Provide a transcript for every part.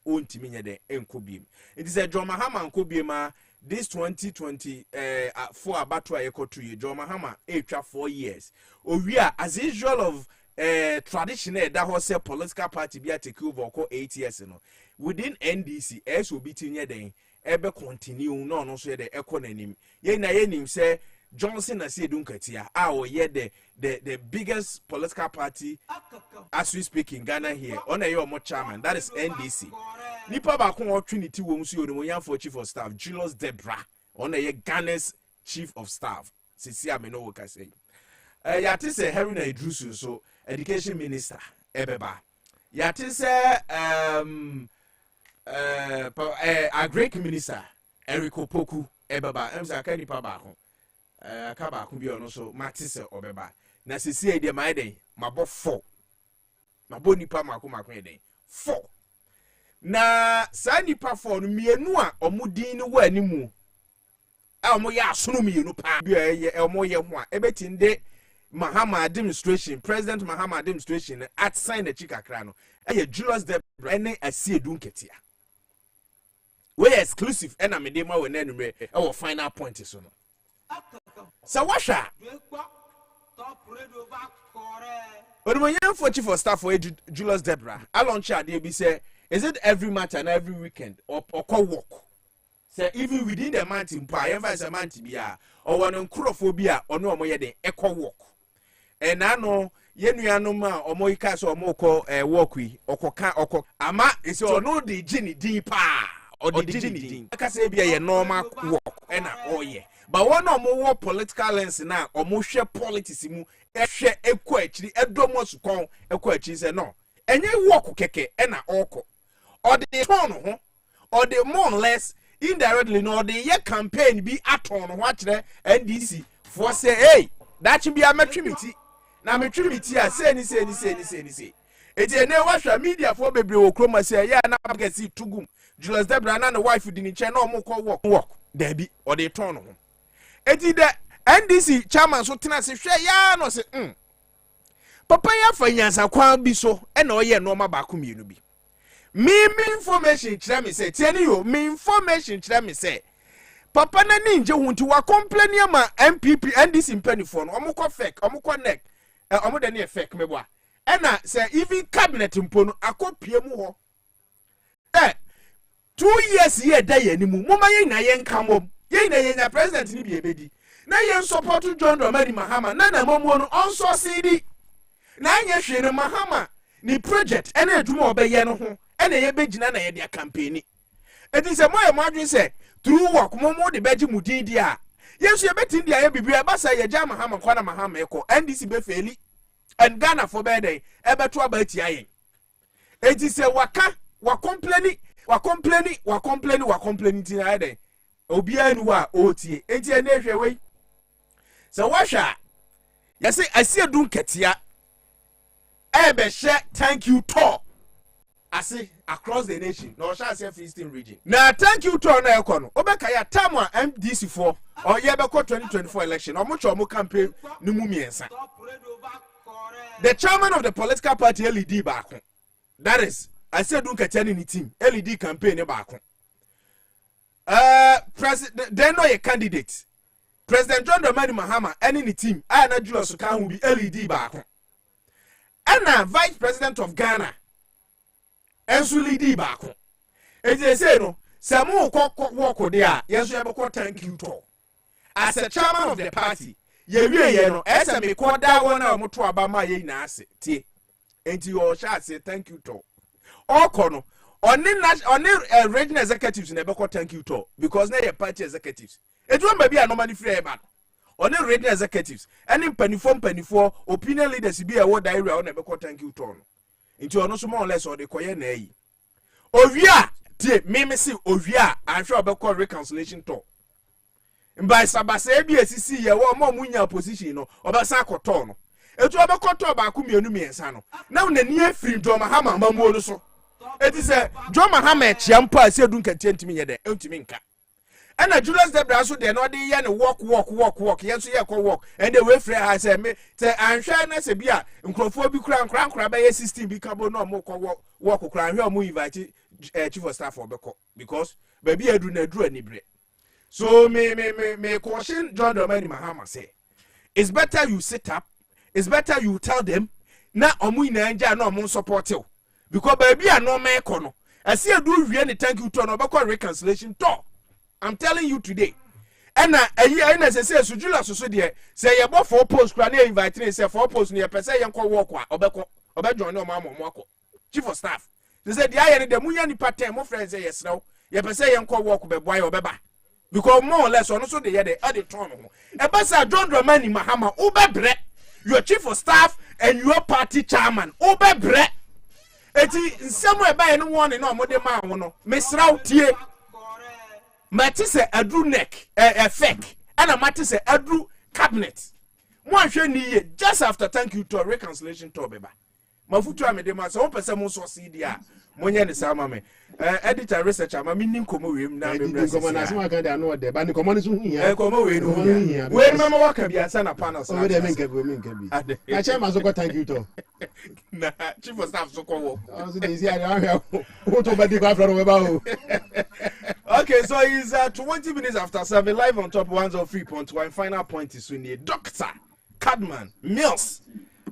ontimi nye den enkobiem. It is a John Mahama nkobiem this 2020 for abatwa yekotu ye John Mahama 4 years. Owia as usual of traditional that was a political party be take over 8 years no. Within NDC as will be tinye den ebe continue no so the economy. Ye na ye nim say Johnson as ye dunkatia ye the biggest political party as we speak in Ghana here on a your chairman that is NDC. Nipa ba ko Trinity wo nso yo no for chief of staff Julius Debra on a Ghana's chief of staff sisi ameno wo ka say yate say Harry na Idrusu so education minister ebeba yate say agric minister Eriko Poku ebeba emsa ka nipa ba ko aka ba ko bi ono so mate say obeba na sisi e de mai den mabo 4 mabo nipa mako den 4 na sa nipa 4 no mienu a omudin no wa animu a omo ya asono mienu pa bi omo ye ho a ebetinde Mahama administration President Mahama administration at sign the chikakra no eye Julius Debra ene asiedu nketia we exclusive ena medema we nanumre e wo final point so no sa washa Odumoyan for chief of staff for Julius Debra I launch ade bi say is it every month and every weekend or call work? Say even within the month in pa, even a month bia or one uncrophobia or no more than echo work. And I know yenu ma or more cast or more call work we or coca or ama is or no the Ginny pa or the Ginny. I can say be a normal work and but one or more political lens now or more share politics mu share a quetch the edomos con a quetch is no. And you walk keke and oko. Or the tone, or the more or less indirectly, no, the year campaign be at on watch the NDC for say, hey, that should be a matrimony. Now, matrimony, I say, say. It's a new social media for baby or chroma say, yeah, now I can see two goom. Julius Debra and the wife didn't channel more call walk, Debbie, or the tone. It is the NDC chairman so tenacity, yeah, no, say, Papa ya finance akwan bi so e na oye no ma ba kum yenu bi me information kira me say tiani yo me information kira me say papa na ni nje hunti wa complain ya ma MPP NDC mpanifo no omukọ fake omukọ neck omo de ne fake me boa e na say even cabinet mpo no akopie mu ho 2 years ye da ye ni mu moma ye na ye nka mom ye na ye na president ni bi ebedi na ye support John Dramani Mahama na momo no onso CD na anya hwere Mahama ni project ene adwuma obeye no ho ene ye begina na ye dia campaign eti se moye madwen se through work momo de beji mudin dia yesu ye betin dia ye bibia basa ye ja Mahama kwa na Mahama eko NDC be feli and Ghana for be dey ebeto abati ayen eti se wa complain ti na dey obi anu a otie eti ene hwe we se washa yesi asiedu nketia ebe share thank you tour ase across the nation no shall say Eastern region na thank you tour na ekono obeka ya tamu MDC for or ye beko 2024 election omo campaign ni mu miensa the chairman of the political party LED baako that is I said don't catch any team LED campaign baako president then no ye candidate President John Dramani Mahama any team na Julius kan hu bi LED baako and vice president of Ghana ensu lidi baako e say no samu work there yeso yebeko thank you to as a chairman of the party ye wie no ese me ko da wona moto abama ye na ase tie enti o sha say thank you to okono oni regional executives na yebeko thank you to because na your party executives it won be a normally free eba on the regional executives any penifo opinion leaders be a word area on ebeko thank you to into ono so more or less or the koye na yi ovia tie me see ovia and sure obeko reconciliation to mbai sabasa bi asisi ye wo mo munya position no obesa akoto no etu obeko to ba ku mienu miensa no na una ni afiri John Mahama mamuo no so eti se John Mahama e chiampo asiedu nkantie ntimi ye de ntimi nka and Julius Debra so de no de ye ne walk ye so ye ko walk and the way free ha say me say anhwa na se bia nkrofo bi kura be ye 16 bi kabo no mo ko walk kura hwe mo invite chief of staff obeko because baby edu na edu anibre. So me caution John Dramani Mahama say it's better you sit up, it's better you tell them na omu ina nja na omu support you because baby are no man kono. I see do really thank you to no obeko reconciliation to. I'm telling you today. And I say Sujula so there say you bought 4 posts kra na invite me say 4 posts near person yanko work wa obeko join no mama mo chief of staff. They said the aye the munya ni pattern mo friends say yes now. You person yanko work be boy obeba. Because more or less on so they had the turn on. Ebasa John Dramani Mahama obebre your chief of staff and your party chairman obebre. Eti nsemo eba no one no mo de ma wono. Mesraw tie. Mati se adru neck fake and a mati se adru cabinet mo ahwe ni ye just after thank you to reconciliation to beba mafutu amede ma so person mo so see dia monye ne sama me editor researcher ma mi nin komo wem na me komo na so aka dia no de ba ni komo ni so hia komo we no hia we mama waka bia sa na panel so we de men kabi na chairman so go thank you to na chief of staff so ko wo so dey see ahia wo to ba di ko afro we ba o. Okay, so it's 20 minutes after 7 live on top 103.1. Final point is when Dr. Cadman Mills.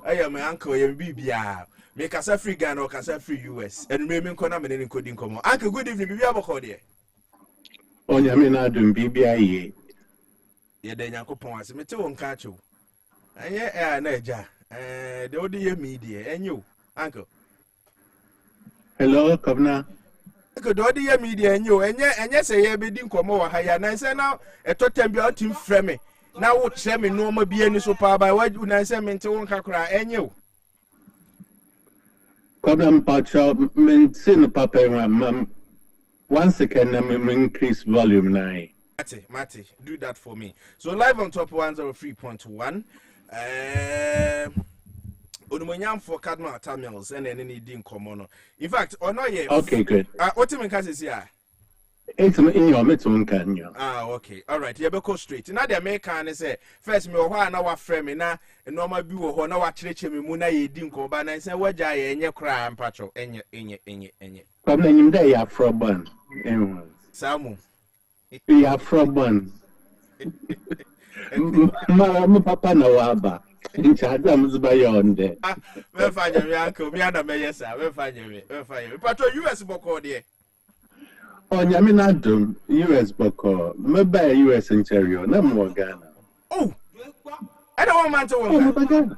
I am my uncle, I am BBR. Make us a free Ghana or us a free US. And maybe Kona and coding come on. Uncle, good evening, BBR Bokodi. Oh, Yamina doing BBI. Yeah, then Uncle Pons, me too on catch you. And yeah, Naja, the ODM media, and you, Uncle. Hello, Kwabena. Could audio media and you, and yes, I have been come higher. And I say now, a totem be out in frame. Now, what say me no more be any super by what you say me to one cry and you. Kwabena Pacha, maintain Papa, ma'am. Once again, I'm increase volume 9. Mati, do that for me. So, live on top 103.1. Onumoyam for Cardinal Tamils and any din common. In fact, or no, yeah. Okay, good. What do you mean, is here? It's in your middle, can you? Okay. All right. You go straight. Now, the American say, first, me, why now, frame me now, and no, my view, or no, what church me, Muna, you didn't go by, and say, what jay, and your crime, patrol, and your. Kwabena, you day are from one. Samu. You are from one. My papa, no, Abba. In Chadam's beyond there. We'll find your uncle, me and a yes, sir. We'll find you. Patrol, US Boko, dear. Oh, Yamina doing US Boko, maybe US interior, no more Ghana. Oh, I don't want man to walk. Ghana.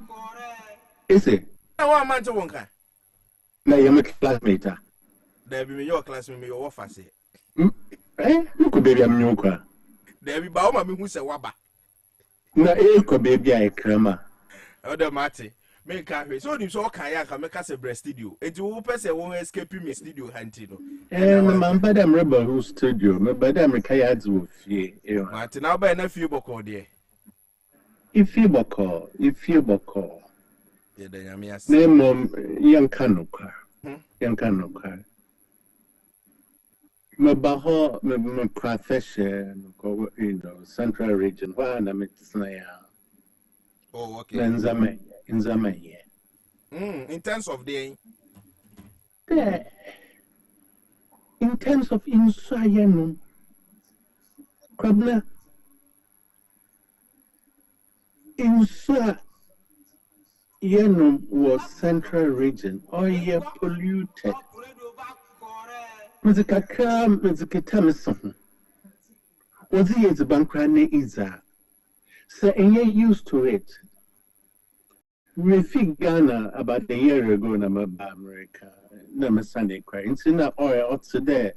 Is it? I want man to walk. Now you're my classmate. There be your classmate, your offer say. Eh, you could be a muka. There be Bauma who say Waba. Na eko baby I krama. Other Marty, make a so you saw kayak make us a breast studio. It will person won't escape me studio hunting. And my madam rebel who studio, my madam kayads with ye. Martin, now by a few boko dear. If you boko. Yeah, then I mean, Name young kanuka. Young kanuka. My baho, my profession, Central Region, one I'm oh, okay. in Zame. In terms of the in terms of Insayanum, Kwabena, Insayanum was Central Region, or ye polluted. Mizikatamis was he as a bankrane Iza? So, and you're used to it. We think Ghana about a year ago, in America, no Sunday crying. In that oil, today,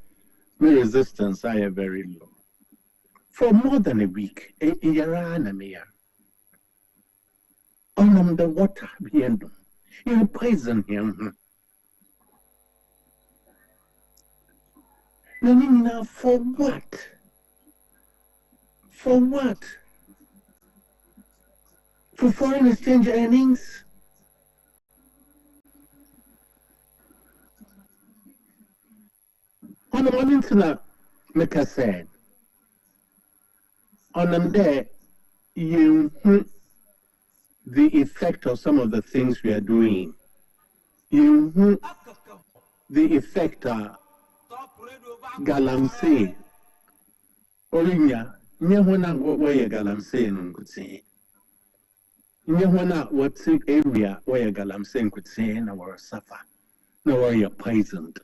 my resistance I am very low. For more than a week, in Yaranamia, on the water, you poison him. No, for what? For what? For foreign exchange earnings? On the one internet, like I said, on them there, you the effect of some of the things we are doing. You the effect galamsey orinya nye hona where galamsey nkuti nye hona what area where galamsey nkuti na were suffer na were poisoned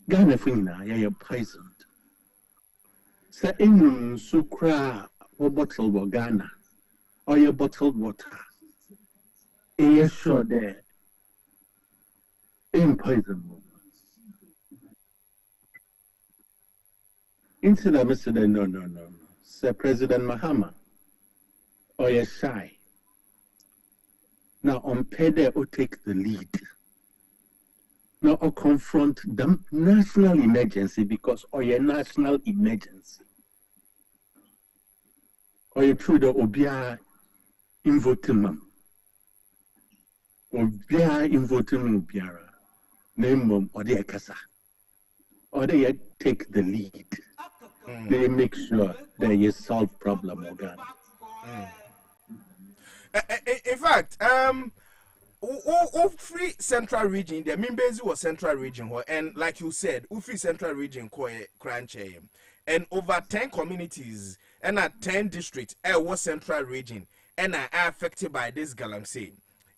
Ghana fina ya poisoned sa enum sukra or bottled wa Ghana or your bottled water yes sure there in poison incident Mr. No Sir President Mahama or your shy now on pede or take the lead now or confront the national emergency because or your national emergency or your true the obia invotimum obia invotimum biara name or the kasa or they take the lead. They make sure that you solve problem organ. In fact, free central region, the Mimbezi was central region, and like you said, free central region cranche, and over 10 communities and 10 districts was central region and are affected by this galamsey.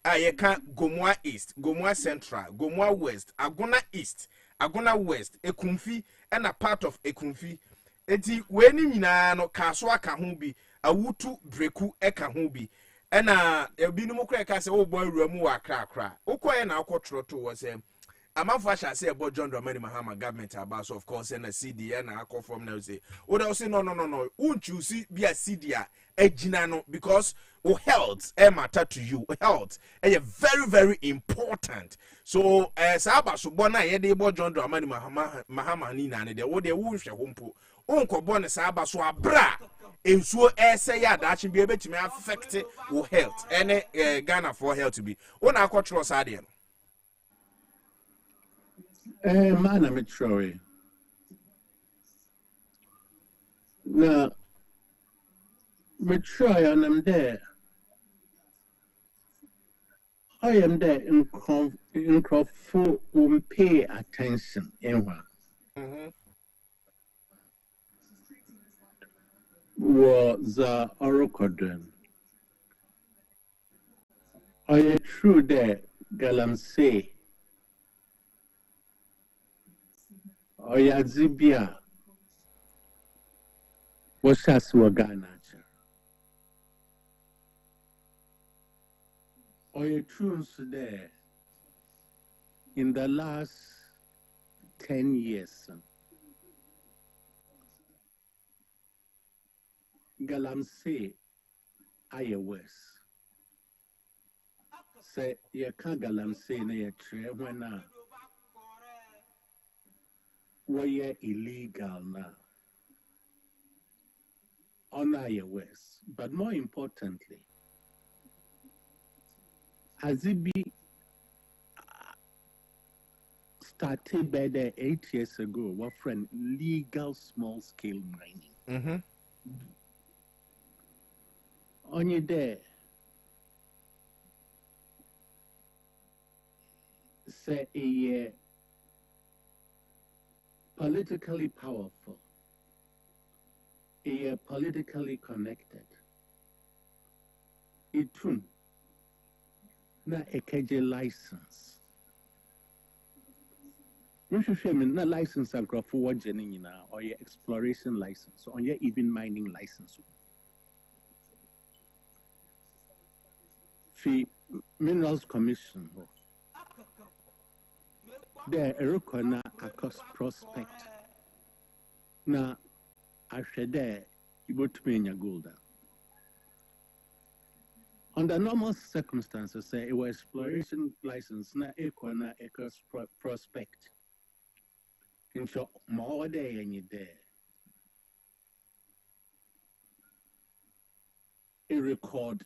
I can't Gomwa East, Gomwa Central, Gomwa West, Agona East, Agona West, Ekumfi, and a part of Ekumfi. Eti weni nyina no kaso aka ho bi awutu breku eka ho bi ena ebinumu kra ka se wo boy ruamu wa kra ukoye na akotroto wo se amanfo asha se ebo John Dramani Mahama government about of course na CD na akofom na say wo da say no unchusi bi a CD a ejina no because health matter to you health is very very important so saba so bona ye de ebo John Dramani Mahama ni na ne de wo de wo hwe hompo unkobone saba so abra ensuo ese ya da chi bi ebetimi affect wo health ene Ghana for health bi una akotro sade no Man, I'm sorry. Now, me try and I'm there. I am there in full pay attention in one. Was the Orocodon. Are you true there, Galamsey? Are you Zibia? What's that Swagana? Are you true there? In the last 10 years, Galamsey, I was. Say, you can't Galamsey near tree when we're illegal now. On iOS, but more importantly, as it be started by the 8 years ago, what friend legal small scale mining. Only there, say a politically powerful, a politically connected. Itum na EKJ license. We should say na license and graph for or your exploration license or your even mining license. The Minerals Commission. There Erukona Akos prospect. Na Ashede Ibutmenya Golda. Under normal circumstances, say it was exploration license na Ekona Akos prospect. In short, more day any day. A record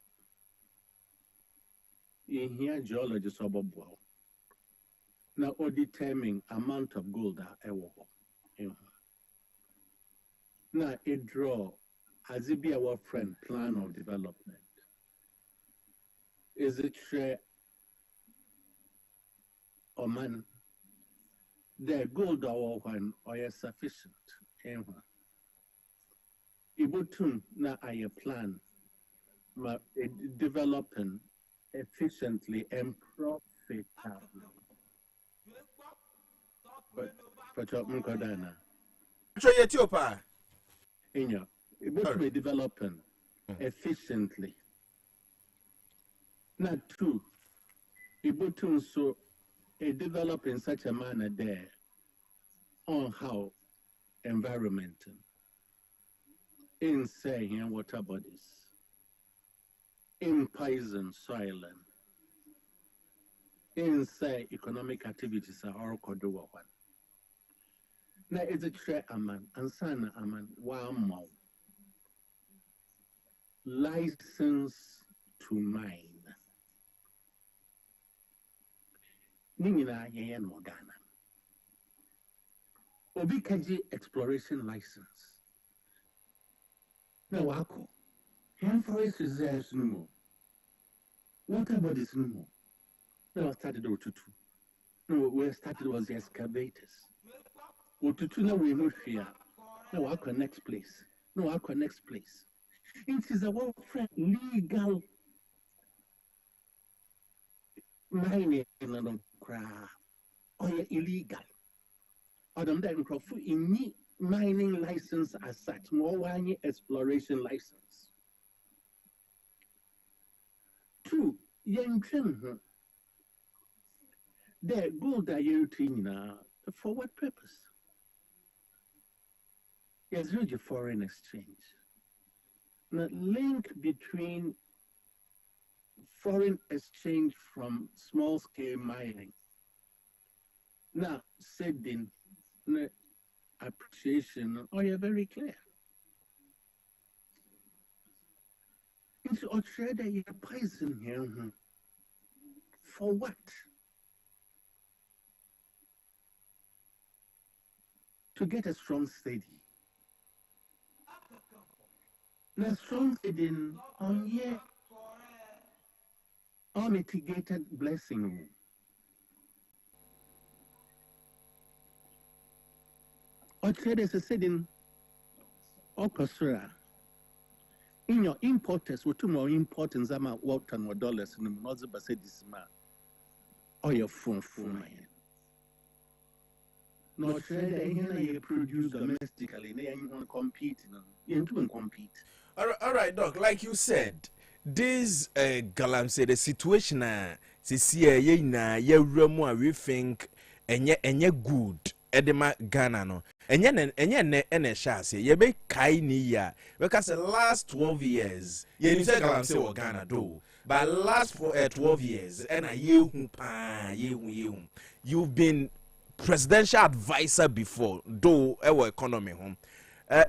in here geologist obobo now or determine amount of gold now a draw as it be our friend plan of development is it share or man the gold or one or sufficient. Ibutum na I plan developing efficiently and profitably. But Mkodana. So yet your pa. Ibutum developing efficiently. Not two. Ibutum so develop in such a manner there on how environment in saying water bodies, in poison soil, in say economic activities are all called the one. Now it's a tre aman and sana aman one more license to mine. Nina Yan Mogana. Obikaji exploration license. Now, Wako, hand forest reserves no more. Water bodies no more. Now, I started Otutu. No, where started was the excavators. Otutu, now we move here. Now, Wako next place. No, Wako next place. It is a welfare legal mining and or illegal. Or them that in mining license as such, more one exploration license. Two, young children, the gold are you now for what purpose? There's really foreign exchange. The link between foreign exchange from small scale mining. Now, said in appreciation, you're very clear. It's already you're poison here. For what? To get a strong steady. Now, strong steady on here, unmitigated blessing. Already is a setting orchestra. In your importers, what more important than my $1 and dollars in the Mother Basedis man or your phone. No trade, you produce domestically, they want to compete. You don't compete. All right, Doc, like you said, this Galam said the situation, we think, and yet good. Edema Ghana no enye shase ye be kai ni ya because the last 12 years ye ni say Galam say o Ghana do but last 12 years and a ye hu pa ye hu you've been presidential advisor before do our economy home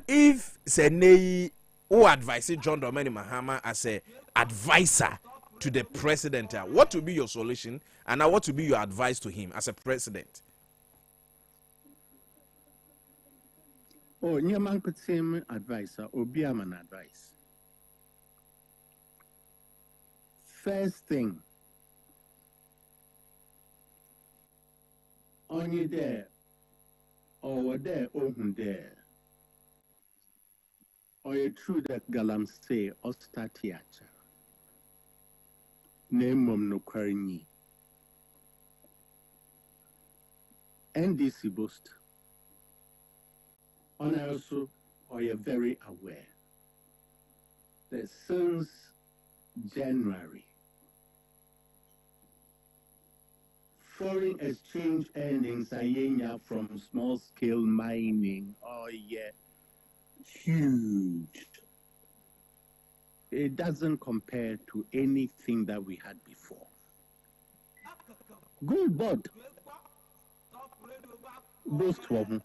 if say nei who advise John Dramani Mahama as a advisor to the president, what will be your solution and what will be your advice to him as a president? Oh, Nyaman could say advice or be an advice. First thing, only there, or there, open there, or you true that Galam say, or start theatre. Name mom no quarry. NDC boast. And also, are you very aware that since January, foreign exchange earnings are from small scale mining, huge. It doesn't compare to anything that we had before. Gold board, those 12.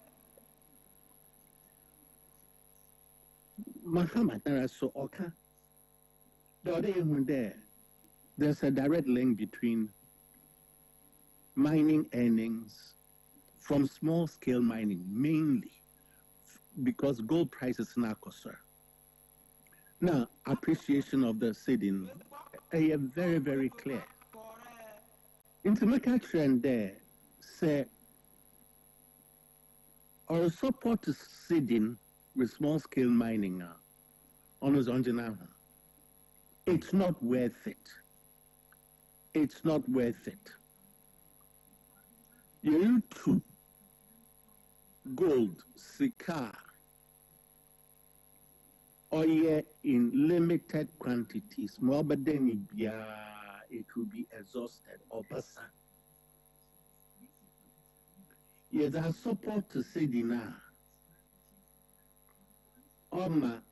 Muhammad so Oka. There's a direct link between mining earnings from small scale mining, mainly because gold prices now cost. Now, appreciation of the city, very, very clear. Into make a trend there, say or support seeding with small scale mining on his own. It's not worth it. It's not worth it. You need to gold, sika, oil in limited quantities. More but then it will be exhausted or person. Yes, I support to say dinner. Oma,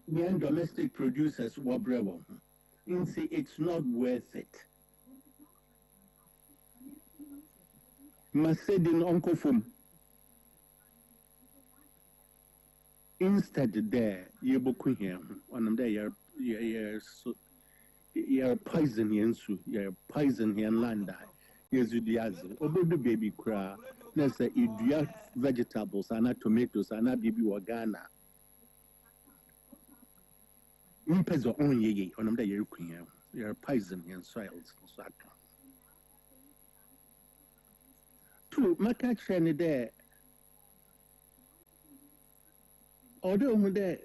the domestic producers were brave. It's not worth it. Masedin Uncle Fum. Instead, there, you book him. One of them, you're poison here, you're poison here and land. Yes, you do. Obodo baby cry. Let's say you do vegetables and not tomatoes and not baby Ghana. Impes or on ye on them you're poison here and soils. Two, my catch there. Although the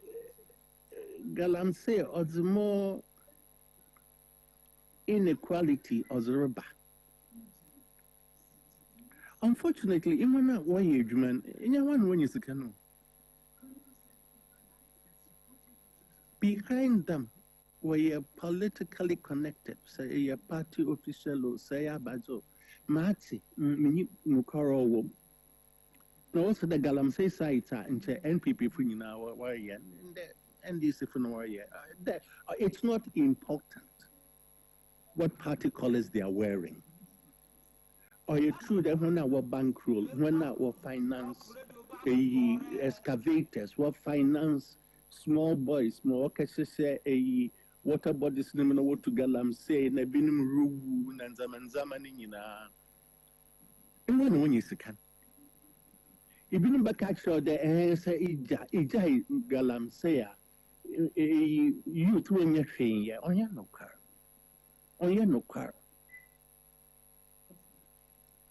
galamsey or the more inequality or the rubber. Unfortunately, in one year, man, in one when you can behind them were you politically connected, say a party official or say a bazo, Mati, Mukaro. No, also the Galamsey site and NPP for in our warrior and this if no warrior. It's not important what party colors they are wearing. Or you true that when our bankroll, when our finance excavators, what finance small boys, small cases a water bodies no what to Galamsey, and a binum rule and zaman in and when you can. Ibini bakacho de ense ija Galamsey youth when you're saying onya no car.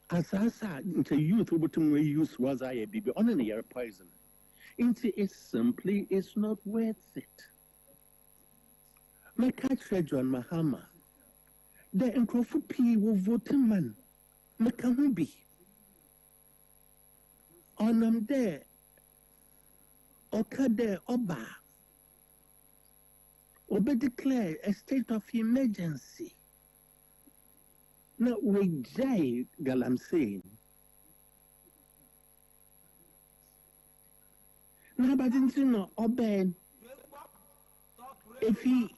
Asasa into youth who use was I a baby on an air poison. It's simply it's not worth it. My catch John Mahama. The Nkrofu P will vote man. Makamubi. On them there. Okade Oba. Oba declare a state of emergency. Now we jay Galamsey. Now, but you know, Oben, if he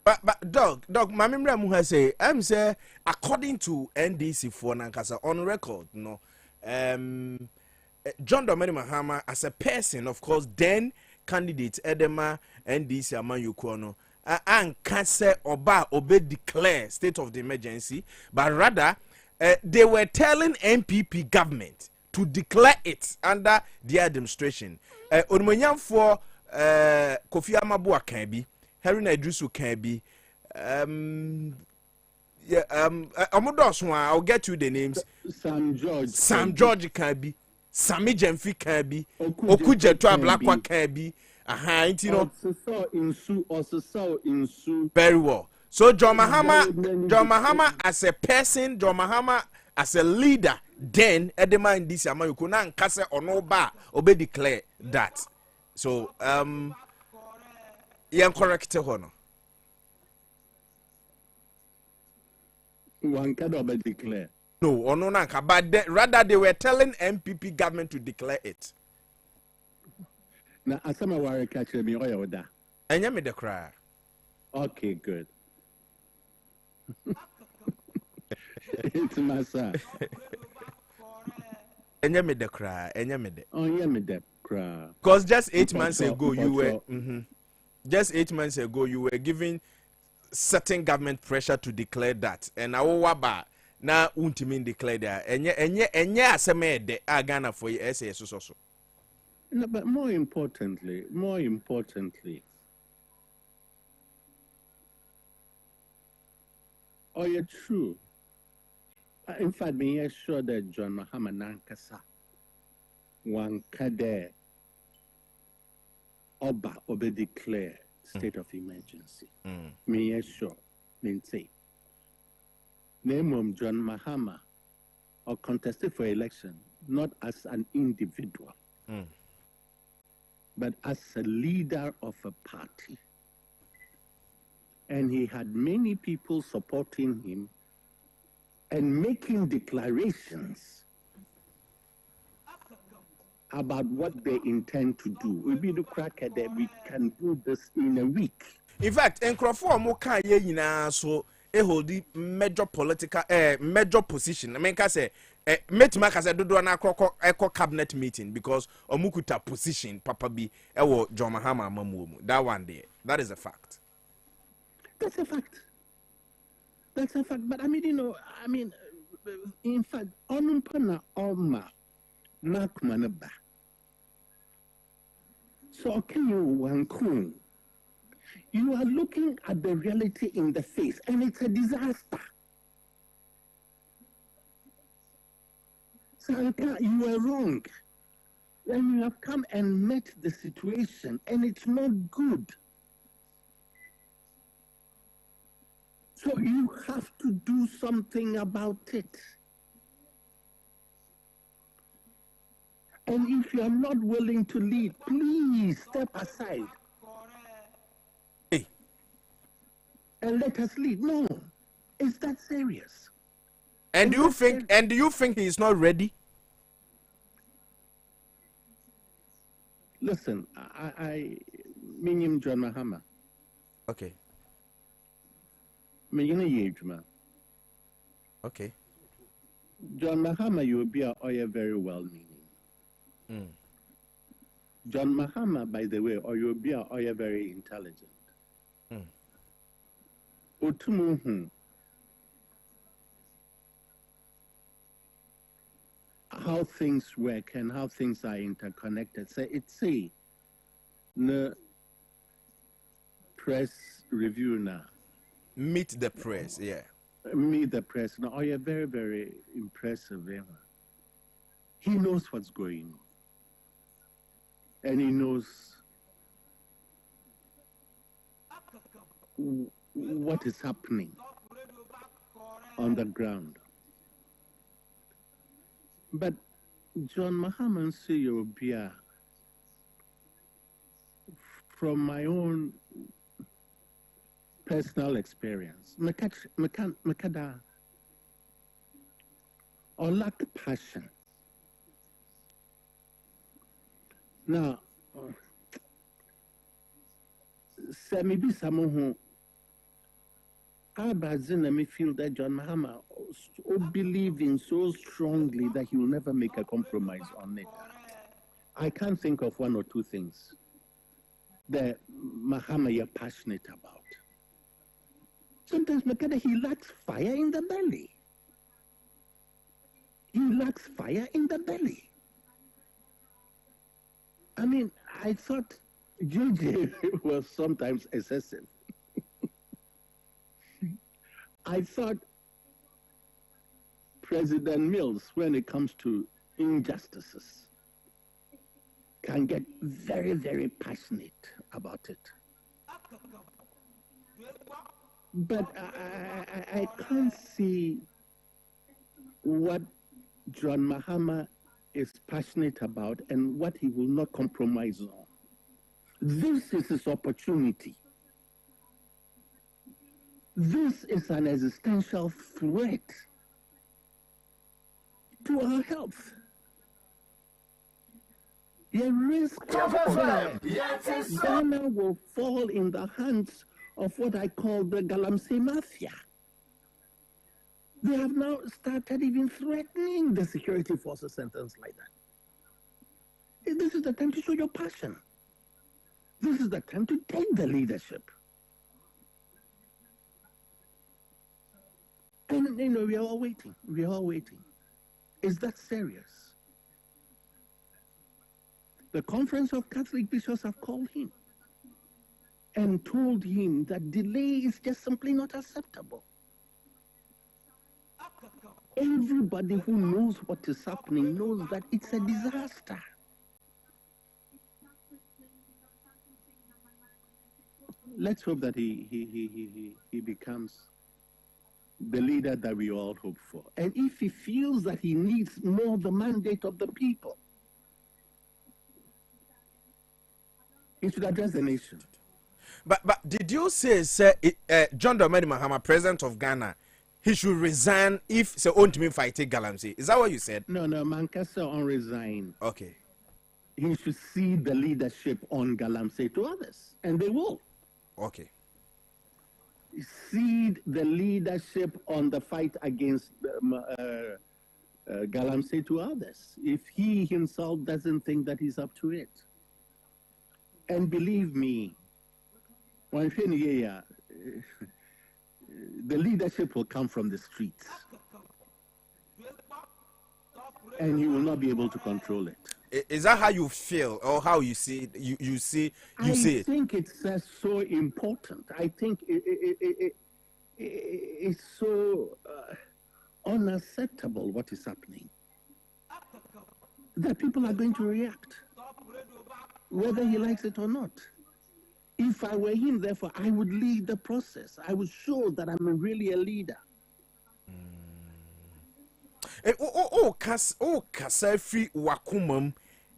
But dog, my memory has say, I'm say according to NDC for Nankasa on record, no, John Dominic Mahama as a person, of course, then candidate Edema NDC Amayukono. And can't say Oba declare state of the emergency, but rather they were telling MPP government to declare it under their administration. Onmanyam for Kofi Amabua can be, Harry Idrisu can be, I'll get you the names. Sam George can be, Sammy Jemfi can be, Okujetua Blackwa can be. You know, very well. So John Mahama as a person, John Mahama as a leader, then Edema in this you could not cast or no bar obey declare that. So you correct honor. One cannot declare. No, or no, but rather they were telling MPP government to declare it. Now, as some of our catch me oil da. And you made the cry. Okay, good. It's my son. And you made the cry. And you made it. Oh, you made the cry. Because just 8 months ago, you were. Just 8 months ago, you were giving certain government pressure to declare that. And now, waba now, untimin declare that. And yeah, as a maid, the Agana for your SAS also. No, but more importantly, are you true In fact, me sure that John Mahama Nankasa one kade Oba obe declare state of emergency. Me sure, mean say. Name John Mahama or contested for election not as an individual, but as a leader of a party. And he had many people supporting him and making declarations about what they intend to do. We be the cracker that we can do this in a week. In fact, Nkrofo mo kan ye nyina so hold the major political major position. I mean ka say metima ka say dodo na akọ cabinet meeting because omukuta position papa bi wo John Mahama amamuo mu. That one there. That is a fact. That's a fact. That's a fact. But I mean, in fact, onumpana oma nakmanaba. So can you wankun? You are looking at the reality in the face, and it's a disaster. Sanka, you are wrong. When you have come and met the situation, and it's not good. So you have to do something about it. And if you are not willing to lead, please step aside. Hey. And let us lead. No, it's that serious. And do you think he is not ready? Listen, I mean him John Mahama. Okay. Okay. John Mahama, you will be a very well meaning. John Mahama, by the way, or you will be a very intelligent. How things work and how things are interconnected. So it's the press review now. Meet the press, yeah. Meet the press. Now, you're very, very impressive. He knows what's going on. And he knows what is happening on the ground. But John Mahama Siyobia, from my own personal experience, Makada, or lack passion. Now, maybe someone who I feel that John Mahama believing so strongly that he will never make a compromise on it. I can't think of one or two things that Mahama you're passionate about. Sometimes he lacks fire in the belly. He lacks fire in the belly. I mean, I thought JJ was sometimes excessive. I thought President Mills, when it comes to injustices, can get very, very passionate about it. But I can't see what John Mahama is passionate about and what he will not compromise on. This is his opportunity. This is an existential threat to our health. The risk that Ghana will fall in the hands of what I call the Galamsey Mafia. They have now started even threatening the security forces and things like that. This is the time to show your passion. This is the time to take the leadership. And, we are all waiting. We are all waiting. Is that serious? The Conference of Catholic Bishops have called him and told him that delay is just simply not acceptable. Everybody who knows what is happening knows that it's a disaster. Let's hope that he becomes the leader that we all hope for. And if he feels that he needs more the mandate of the people, he should address the nation. But did you say John Dramani Mahama, president of Ghana, he should resign if say on to me fight Galamsey? Is that what you said? No, Mankasa on resign. Okay. He should cede the leadership on Galamsey to others, and they will. Okay. Cede the leadership on the fight against Galamsey to others if he himself doesn't think that he's up to it. And believe me, the leadership will come from the streets, and he will not be able to control it. Is that how you feel, or how you see it? You see it? I think it's so important. I think it's so unacceptable what is happening that people are going to react, whether he likes it or not. If I were him, therefore, I would lead the process. I would show that I'm really a leader. Kasa free wakumam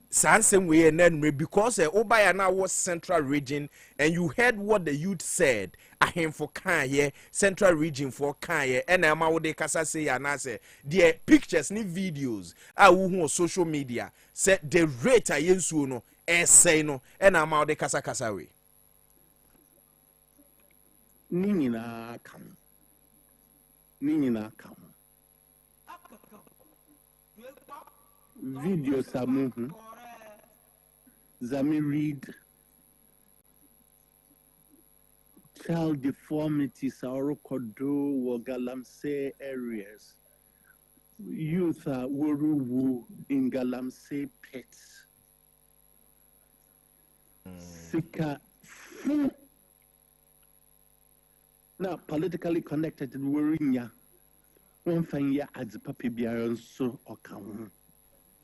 sansem we and because Obaya now was central region, and you heard what the youth said. Ahem for Kanye, central region for Kanye, and Ama wo de kasa say and I say the pictures ni videos on social media said the rate I yensu no say no and Ama wo de kasa we. Ninina come. Video Samu Zami read child deformities are Kodo Galamsey areas. Youth are Wuruwu in Galamsey pits. Sika now politically connected to Wurinya. One thing ya adds papi biaron so okaun.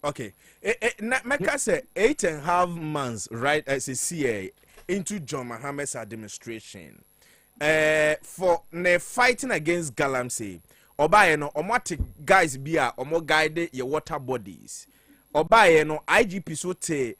Okay. Meka say 8.5 months, right, as a CA into John Mahama's administration. For fighting against Galamsey, Obaye no omotic guys bia omo guide your water bodies. Obaye no IGP so te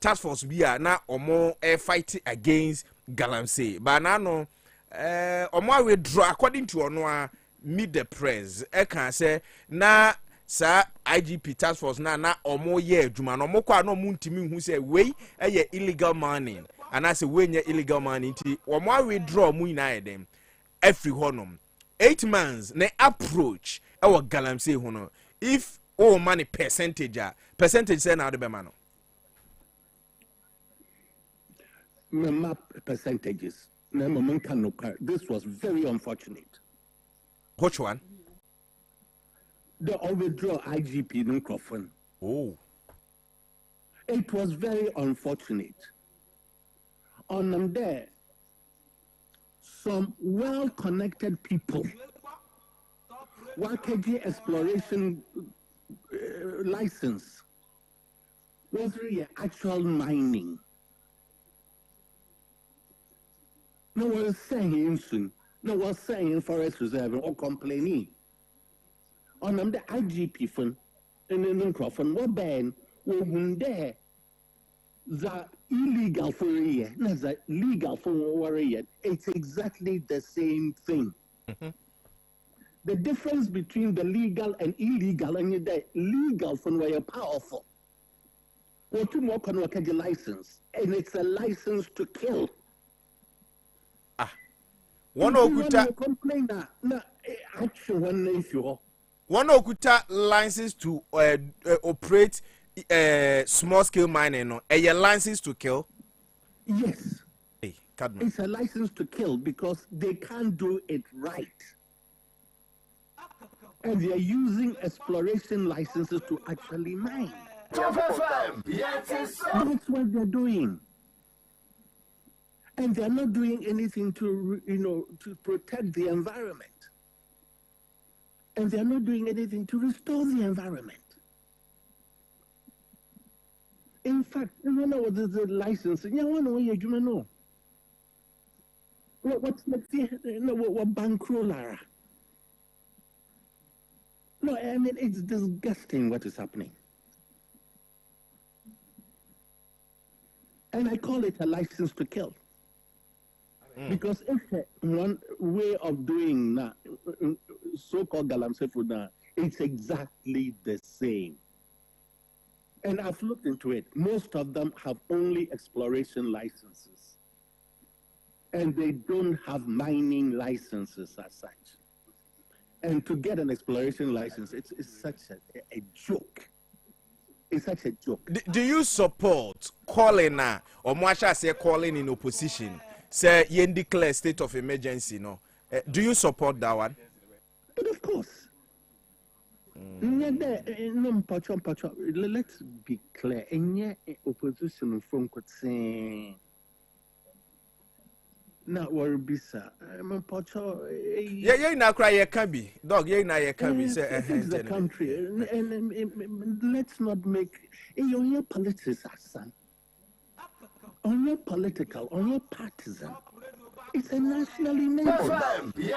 task force bia na omo fight against Galamsey. But now no omo withdraw according to ono meet the press. I can say na sa IGP task force na omo ye adwuma no mo kwa no muntimi hu say we illegal mining and I say we illegal mining ti omo withdraw mu ina dem every honum 8 months na approach our Galamsey ho no if money percentage say na de be ma no map percentages na mo can no car. This was very unfortunate. Which one? The overdraw IGP Nkrofon. Oh. It was very unfortunate. On them there, some well-connected people, Wakaji exploration license was really actual mining. No one was saying soon. No one was saying forest reserve or complaining. On the IGP fund and then Nkrofon what ban when there the illegal for a year, not the legal for a year. It's exactly the same thing. Mm-hmm. The difference between the legal and illegal, and the legal for where you're powerful. Or two more can work at the license, and it's a license to kill. One okuta complain na action one if you one okuta license to operate small scale mining no a license to kill. Yes. Hey, it's a license to kill because they can't do it right. And they are using exploration licenses to actually mine. That's what they're doing. And they're not doing anything to, to protect the environment. And they are not doing anything to restore the environment. In fact, you know what is the license? You know what's what bankroll are? No, I mean it's disgusting what is happening. And I call it a license to kill. Because if one way of doing that, so-called galamsey food now, it's exactly the same. And I've looked into it. Most of them have only exploration licenses. And they don't have mining licenses as such. And to get an exploration license, it's such a joke. It's such a joke. Do you support calling or Mwasha say calling in opposition? Say you declare state of emergency, no? Do you support that one? But of course. Let's be clear. Any opposition from saying not worry, bisa. Yeah, now cry. You can be dog. Yeah, now you can be. Say, it's the country, and let's not make on your politics, son. On your political, on your partisan. It's a national emergency.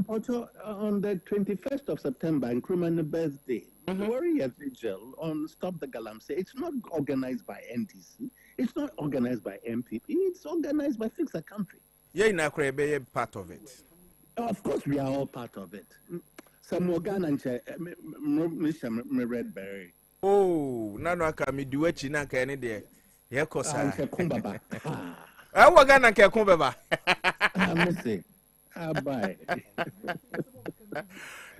On the 21st of September, Nkrumah's birthday, warrior vigil on Stop the Galamsey. It's not organized by NTC. It's not organized by MPP. It's organized by Fix a Country. Yeah, now be part of it. Of course, we are all part of it. Some organ and Red Berry. Oh, no, can me do it. China can any day. Yeah, cause I Kumbaba. I was gonna care Kumbaba. Bye.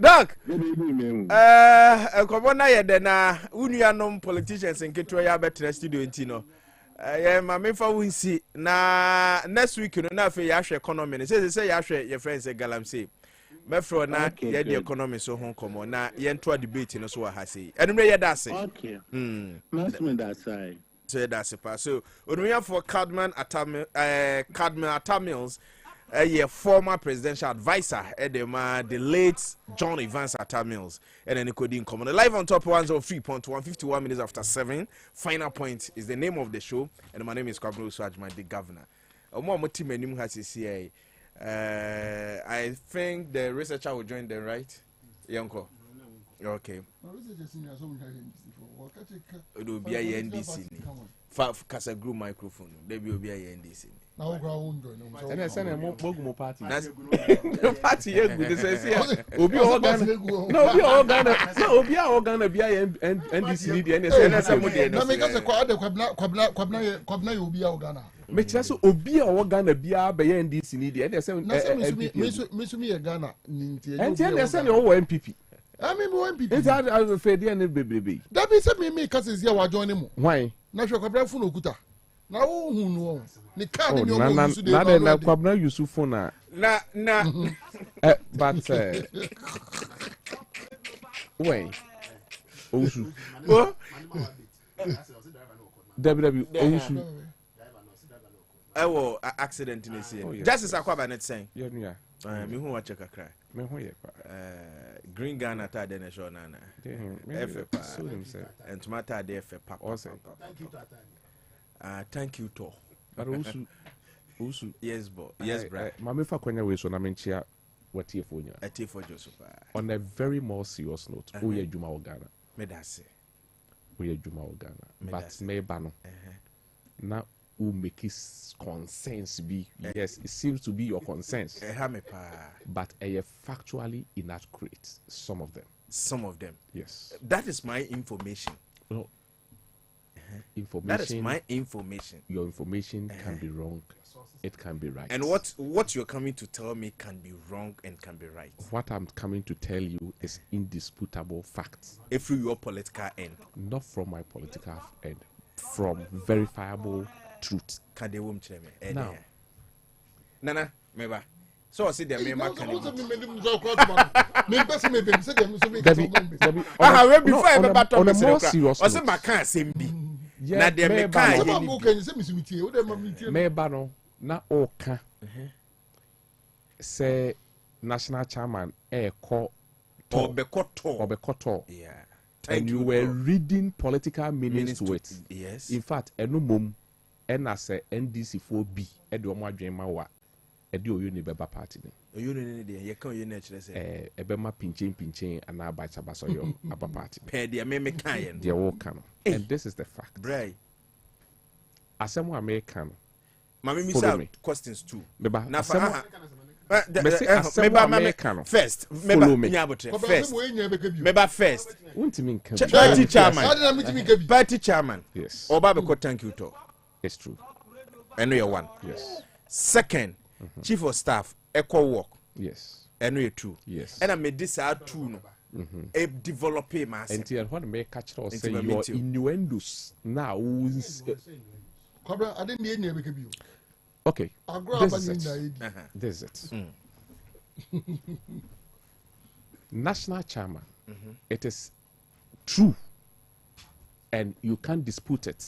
Doc, Kwabena Yedena, Unianom politicians in Ketoya better studio in Tino. Yeah, my mefa we see na next week you know na fe yahwe economy say yahwe your friends say galamsey mefro na ye the economy so hon komo na ye nto debate no so ha say enumre ye da say okay must me that side say that's it so onuya for Kwabena Owusu a former presidential advisor the late John Evans Atta-Mills and then Nicodine Common live on top 103.1 51 minutes after 7. Final point is the name of the show, and my name is Kwabena Owusu Agyemang, the governor. I think the researcher will join them, right? Yonko. Okay. It will be a NDC. Kasa group microphone. There will be a NDC. And I send a Mogumo party. Party, good. Obi organ. No, be organ. No, Obi organ. Be NDC. And Kwabena will be organ. Make sure so Obi organ be NDC. And they say, Miss Ghana. And they send all MPP. I mean, MPP. It's out of the Fed and baby. That means me because it's here. Join him. Why? Natural Kwabena Funokuta. Na who know the card in your home today. Na Kwabena Owusu phone na but wait Owusu WW Owusu I will accident in this year. Justice Kwabena saying yeah me who watch a cry me who ye Green Ghana ta de na show nana FP and tomato de FP papa. Thank you to. But Owusu. Yes, bro. Yes, bro. Mama fa kwanya we so na menchia watie fonya. Atie for Joseph. On a very more serious note, we are Juma Ghana. Me da say. We are Juma Ghana. But me ba no. Na who make his concerns be yes, it seems to be your concerns. But factually inaccurate, some of them. Some of them. Yes. That is my information. No. Information. That is my information. Your information can be wrong. It can be right. And what you're coming to tell me can be wrong and can be right. What I'm coming to tell you is indisputable facts. If your political end. Not from my political end. From verifiable truth. Now. Nana, meba. So I see the member can. On a more serious note. Na de me kan meba no na oka say national chairman call Obekoto. Yeah. And you were reading political meanings to it. Yes. In fact, eno mom and as a NDC 4B edo mo adwen wa ede oyo ni beba party ni. Oyo ni de ye kan oyo na kire se. Ebema pinchen and abacha basoyo aba party. Pe de me kan ye no. They all can. And this is the fact. Bray. Asemo American. Mama mi say questions too. Beba. Na fa first. Follow me. First. Meba first. Party chairman. Yes. Oba be thank you to. It's true. I know you one. Yes. Second, chief of staff echo work. Yes. I know you two. Yes. And I made this out two no. A develop mass. Until what make catch us say your innuendos now. I didn't need to be. Okay. This is it. National chairman. It is true. And you can't dispute it.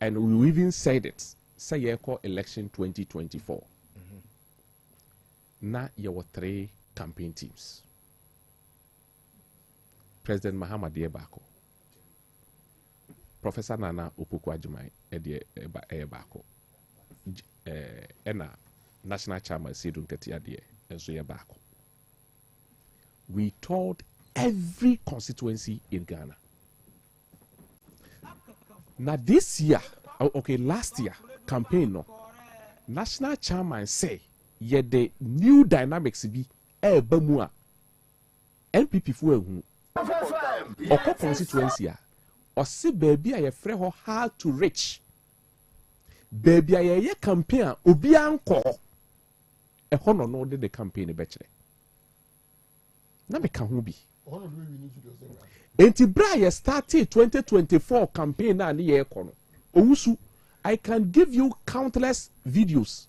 And we even said it. Say you call election 2024. Now you were 3 campaign teams. President Mahama Diebako. Professor Nana Opoku Agyemang Bako. Ena national chairman Sidun Ketiadie and so Bako. We told every constituency in Ghana. Now this year, last year campaign no, national chairman say ye the new dynamics be bamua NPP fu ehu oko constituency or see baby a yefre ho hard to reach baby a ye campaign obi anko e ho no de the campaign be kire na me ka ho bi enti bra ye started 2024 campaign na ne ye kono Owusu, I can give you countless videos.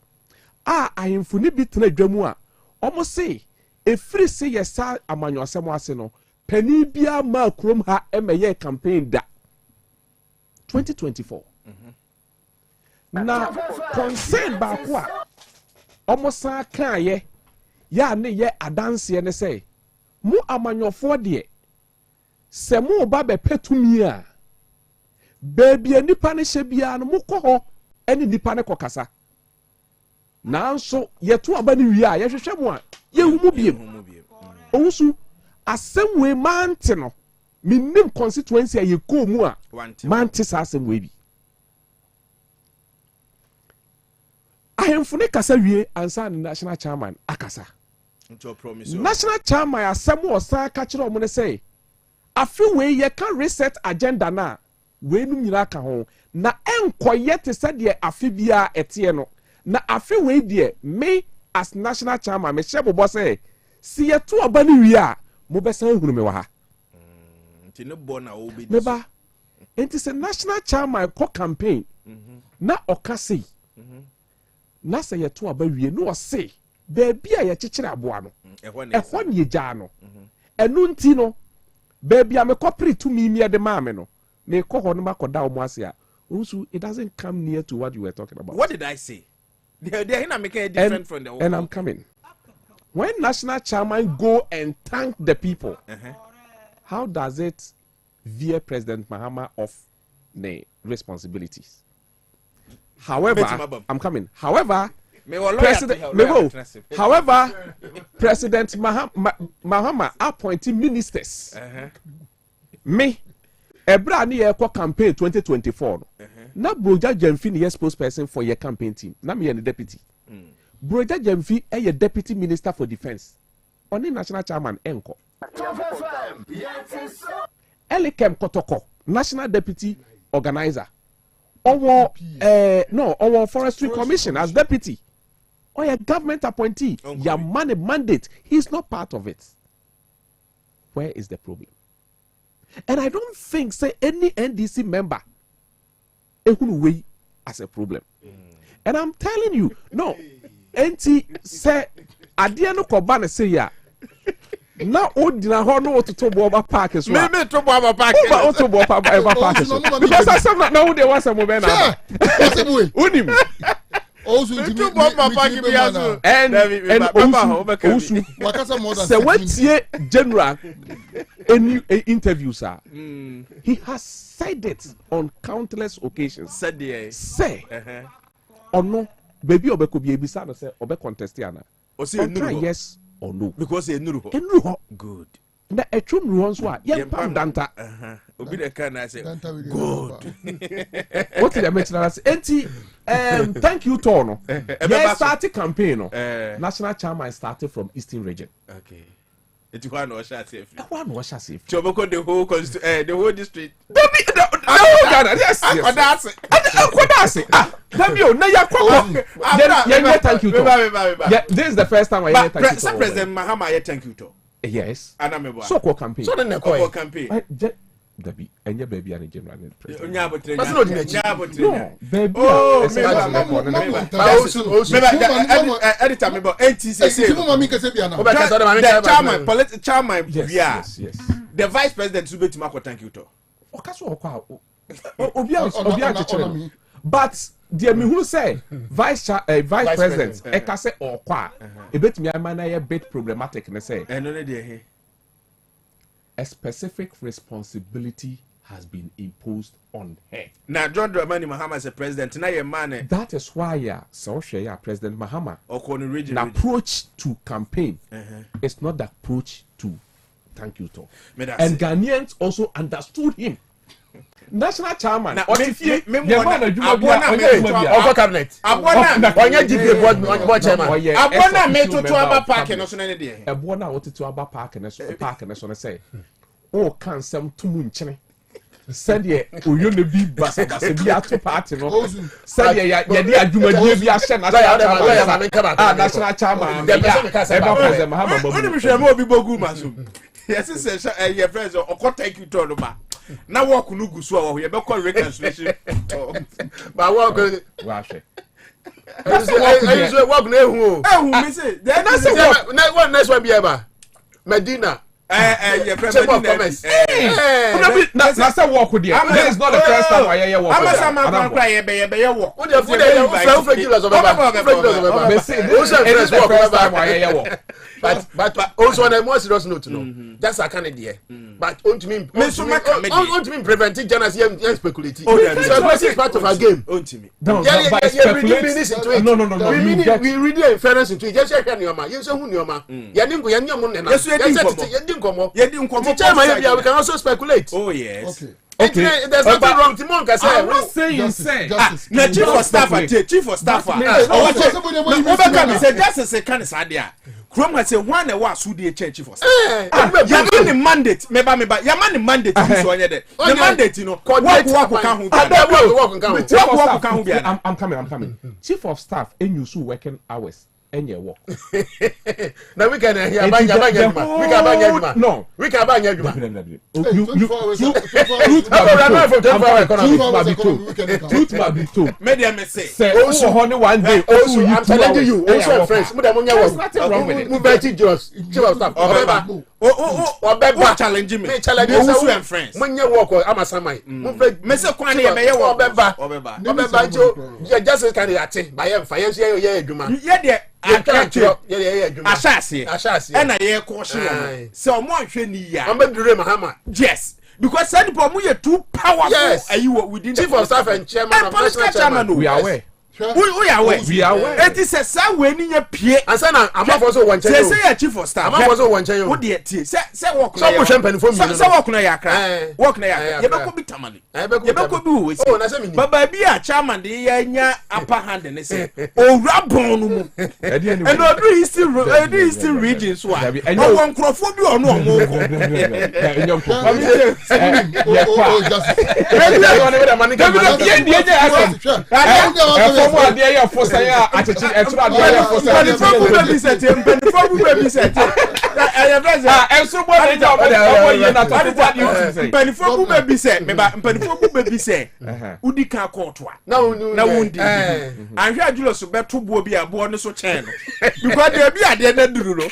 I am funi bitna dwamu a almost say a free say yes amanyo asemo ase no pani bia ma krom ha emeye campaign da 2024 na concern ba ko a almost kan ye ya ne ye adanse ne say mu amanyofo de se mu ba be petumi a baby nipa ne hye bia no mukọ ho ene nipa ne kokasa nanso yeto aba ne wi a yehwehwe mu a yehumu biem Owusu asemwe mante no minnim constituency a yekọ mu a mante sa asemwe bi ahemfo ne kasa wie ansa national chairman akasa national chairman asemu osa ka kire omo ne say afi we ye kan reset agenda na we nu nyira ka ho na enkoye te se de afi bia etie no na afi we de me as national chairman me hye bobo say si ye to oba ni wi a mo be san hunu me wa ha nti ne bo na obi me ba enti se national chairman ko campaign na okase na se ye to oba wi no o say baby a ye kikire aboa no ehọ ne gya no enu nti no baby a me kopri to me de maame no me ko ho no makoda o mo ase a also it doesn't come near to what you were talking about. What did I say? They make a different from the and I'm coming. When national chairman go and thank the people, how does it veer President Mahama off the responsibilities? However, I'm coming. However, President Mahama appointing ministers. Me, Ebra ni ye campaign 2024. Na Broja Jemfi ni ye spokesperson for your campaign team. Na me ye the deputy. Broja Jemfi e ye deputy minister for defense. Oni national chairman enko. Elikem Kotoko, national deputy organizer. Our forestry commission as deputy. Or a government appointee, your money mandate, he's not part of it. Where is the problem? And I don't think say any NDC member way as a problem. And I'm telling you, no, NT say Adiano Kobane say ya. Now Odina Hono to Toboba Park as well. Maybe Toboba Park because I said not know they want some Movena. Unim. Also, to bomb papa give me aso. And Owusu. Wakasa more than. So what's here general any interviews are. He has said it on countless occasions. Said the say or no baby obeko bi ebisa no say obe contest ana. O say no. Yes or no. Because he knew. Good. Na etwum ruon so a ye pam danta. Obi the can I say good. What did I mention last? Enti thank you Tono. Yes, started campaign no. National chairman started from Eastern region. Okay. It one was shot safe. One was shot safe. Choboko the whole district. The whole Ghana. Yes. That's it. That's it. Damn you. Now you come. Thank you. Yeah, this is the first time I hear thank you. President Mahama thank you to. Yes. So called campaign. So then call campaign. Debbie, and your baby are in general. No, baby. Oh, editor, me about chairman, yes. The vice president to be to Marco, thank you to. But dear me who say vice president, I say or qua a bit me a man a bit problematic and say a specific responsibility has been imposed on her. Now, John Dramani Mahama is a president. Now, your man. That is why, so share President Mahama. The approach to campaign is not the approach to thank you talk. And Ghanaians also understood him. National chairman. Cabinet. Oh, can some too much. Said ye, oh, you ne be basa be at party no. Said ye, ya di adwuma die bi ahye national chairman. What do we share more people go maso? Yes, say your friends or thank you to no ba. Na work no gu so we be call reconciliation. Ba work wa hwe. I work na ehu me say. Then I say what next one be eba. Medina. Your friend Medina. Na say work with there. This is not the first time I hear work. I'm a cry be work. What the food regulars of but also on a more serious note no. That's a kind of idea. But on to me preventing journalists here speculating. So it's part of our game. On to me. No. We read the inference into it. Just check on your man. You say who your man. We can also speculate. Oh yes. Okay. There's nothing wrong. Timon can say. I'm not saying say. The chief of staff. Say that's a second sadia. Krom has say one was who the chief of staff. Your mandate. Meba. Your man mandate. The mandate, you know. I'm coming. Chief of staff and you so working hours. And your work. Now we can hear no. We can buy you. Truth might be told. Medium say. Also, honey, one day. Also, I'm telling you. Also, friends. There's nothing wrong with it. Move back to Josh. Chief of staff. Oh, challenge me. Challenge also and friends. When you walk, I'm a samai. Move back. Mr. Kwani, I may walk. Obeba. You just can't at by him. Fire, yeah. Ashasi. And I hear caution. So much I'm a Mahama. Yes. Because some people are too powerful. Yes. Are you within Chief of Staff and Chairman of National Chairman? We are aware. We are aware. It is a sound when you appear. And son, I'm also one chair. Say a chief of staff. I'm also one chair. What dear tea? Say walk. Some champagne for me. So walk na yakra. Walk na yakra. You could be tamale. You could be always. Oh, that's me. But baby, a chairman, the yanya upper hand and they say, oh, rabon. And no, Eastern regions. Why? No one crofobia or no more. What they are for say attitude extra they are for say baby set baby set and so what they job you na talk you say penifo baby set me ba penifo baby set udi kan court wa na wundi anhwe ajulo so beto bo bi abo ne so chen no because they be ade na duru no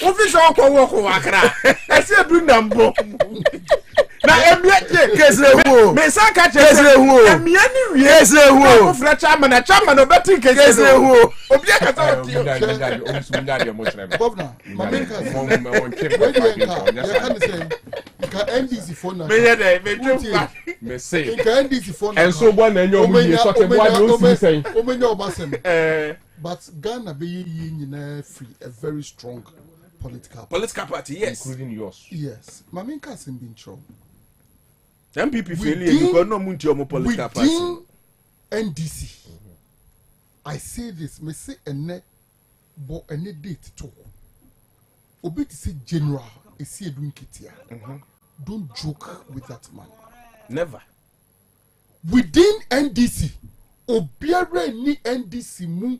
office okwo wo ko wakra ese du nambo na emie kesre hu me sa ka kesre hu emie ni wie kesre hu ofra chama na chama no beti kesre hu obi aka ta o governor mamenka ka NDC phone na me ye dey me twa me say ka NDC phone enso bo na enyo mu ye so te bo ade o si sen omenya obasem but Ghana be ye nyina free a very strong political party, yes, including yours. Yes, mamenka has been shown. MPP failure because no munti omo political party. Within NDC, I say this, me say ene bo ene date to. Obi to say general, e see edun ketia. Don't joke with that man. Never. Within NDC, obiare ni NDC mu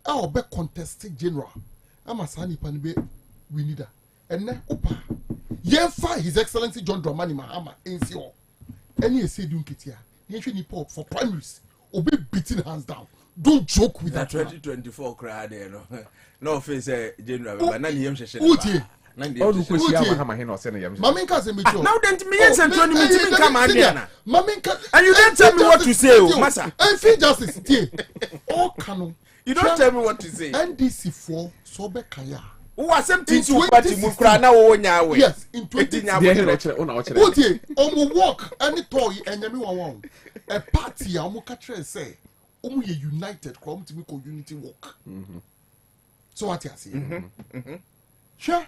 a obe contested general. Ama sani panibe we need that. And then opa. Yenfa His Excellency John Dramani Mahama NCO. Any say dun ketia. Yenshi ni pop for primaries. Obe beating hands down. Don't joke with that. 2024 crowd there no. No offense general but na yem sheshe. Uti. All the question Mahama he no say na yem. Mamenka say me too. Now then me yes and 20 minutes come and there. Mamenka and you don't tell me what to say, massa. And free justice tie. All canon. You don't tell me what to say. NDC for sobe kaya. Who are some things you party mu kra na wo nya we. Yes, in 2016. Uti, omo work any toy enyame wan. A party a omo ka tre say omo ye united come to me community work. So what you say? Sure.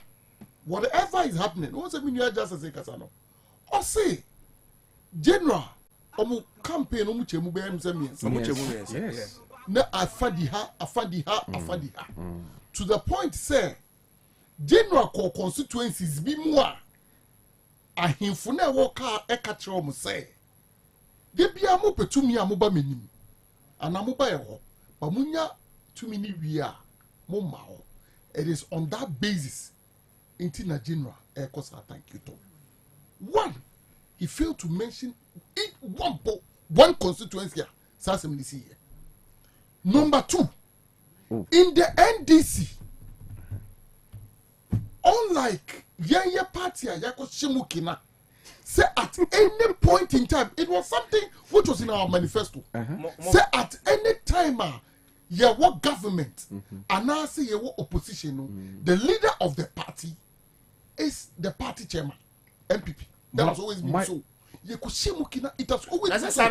Whatever is happening, what's mean you just say kasano. Or say general omo campaign omo chemu be am say me. Yes. Na afadiha. To the point say general constituencies bi mu a ahemfo na wo ka e ka kire omo say de bia mo petumi a mo ba menim ana mo ba ye ho ba munya tumi ni wi a mo ma ho. It is on that basis inti na general e kosa thank you to one he failed to mention it one constituency here assembly see here. Number two, in the NDC, unlike Yaya Party and Yako Shimukina, say at any point in time, it was something which was in our manifesto. Say at any time, what government, and now say what opposition, the leader of the party is the party chairman, MPP. That has always been so. Yekoshimukina, it has always been so.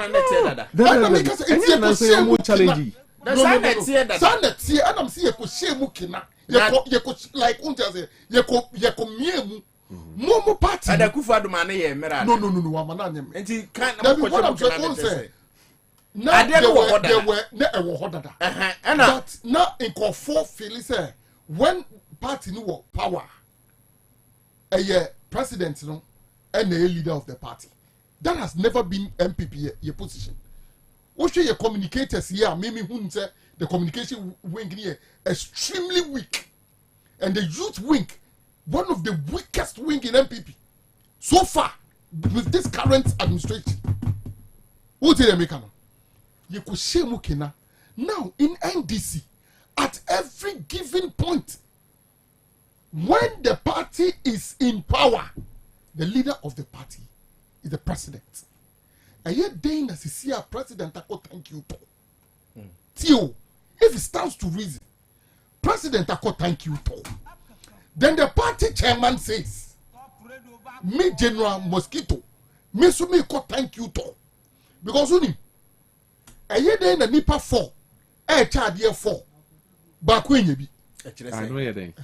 No. Sanet here, and I'm see Yekoshimukina. Like unja yeko miemu. Momo party. And the Kufadu mane ye mera. No, amana. Enti kan na what I'm trying to say. Now there were never hodada. But now in Kofo feel say when party no power, a president no and a leader of the party. That has never been MPP your position. What your communicators here, maybe who say the communication wing here extremely weak, and the youth wing, one of the weakest wing in MPP so far with this current administration. What did they make? You could share Mukina now in NDC at every given point when the party is in power, the leader of the party is the president. And yet, then as you see our president, I could thank you to. Tio, if it stands to reason, president, I could thank you to. Then the party chairman says, me General Mosquito, me so me could thank you to. Because only, and yet then the Nipa 4, a child year 4, back when you be. I know you then.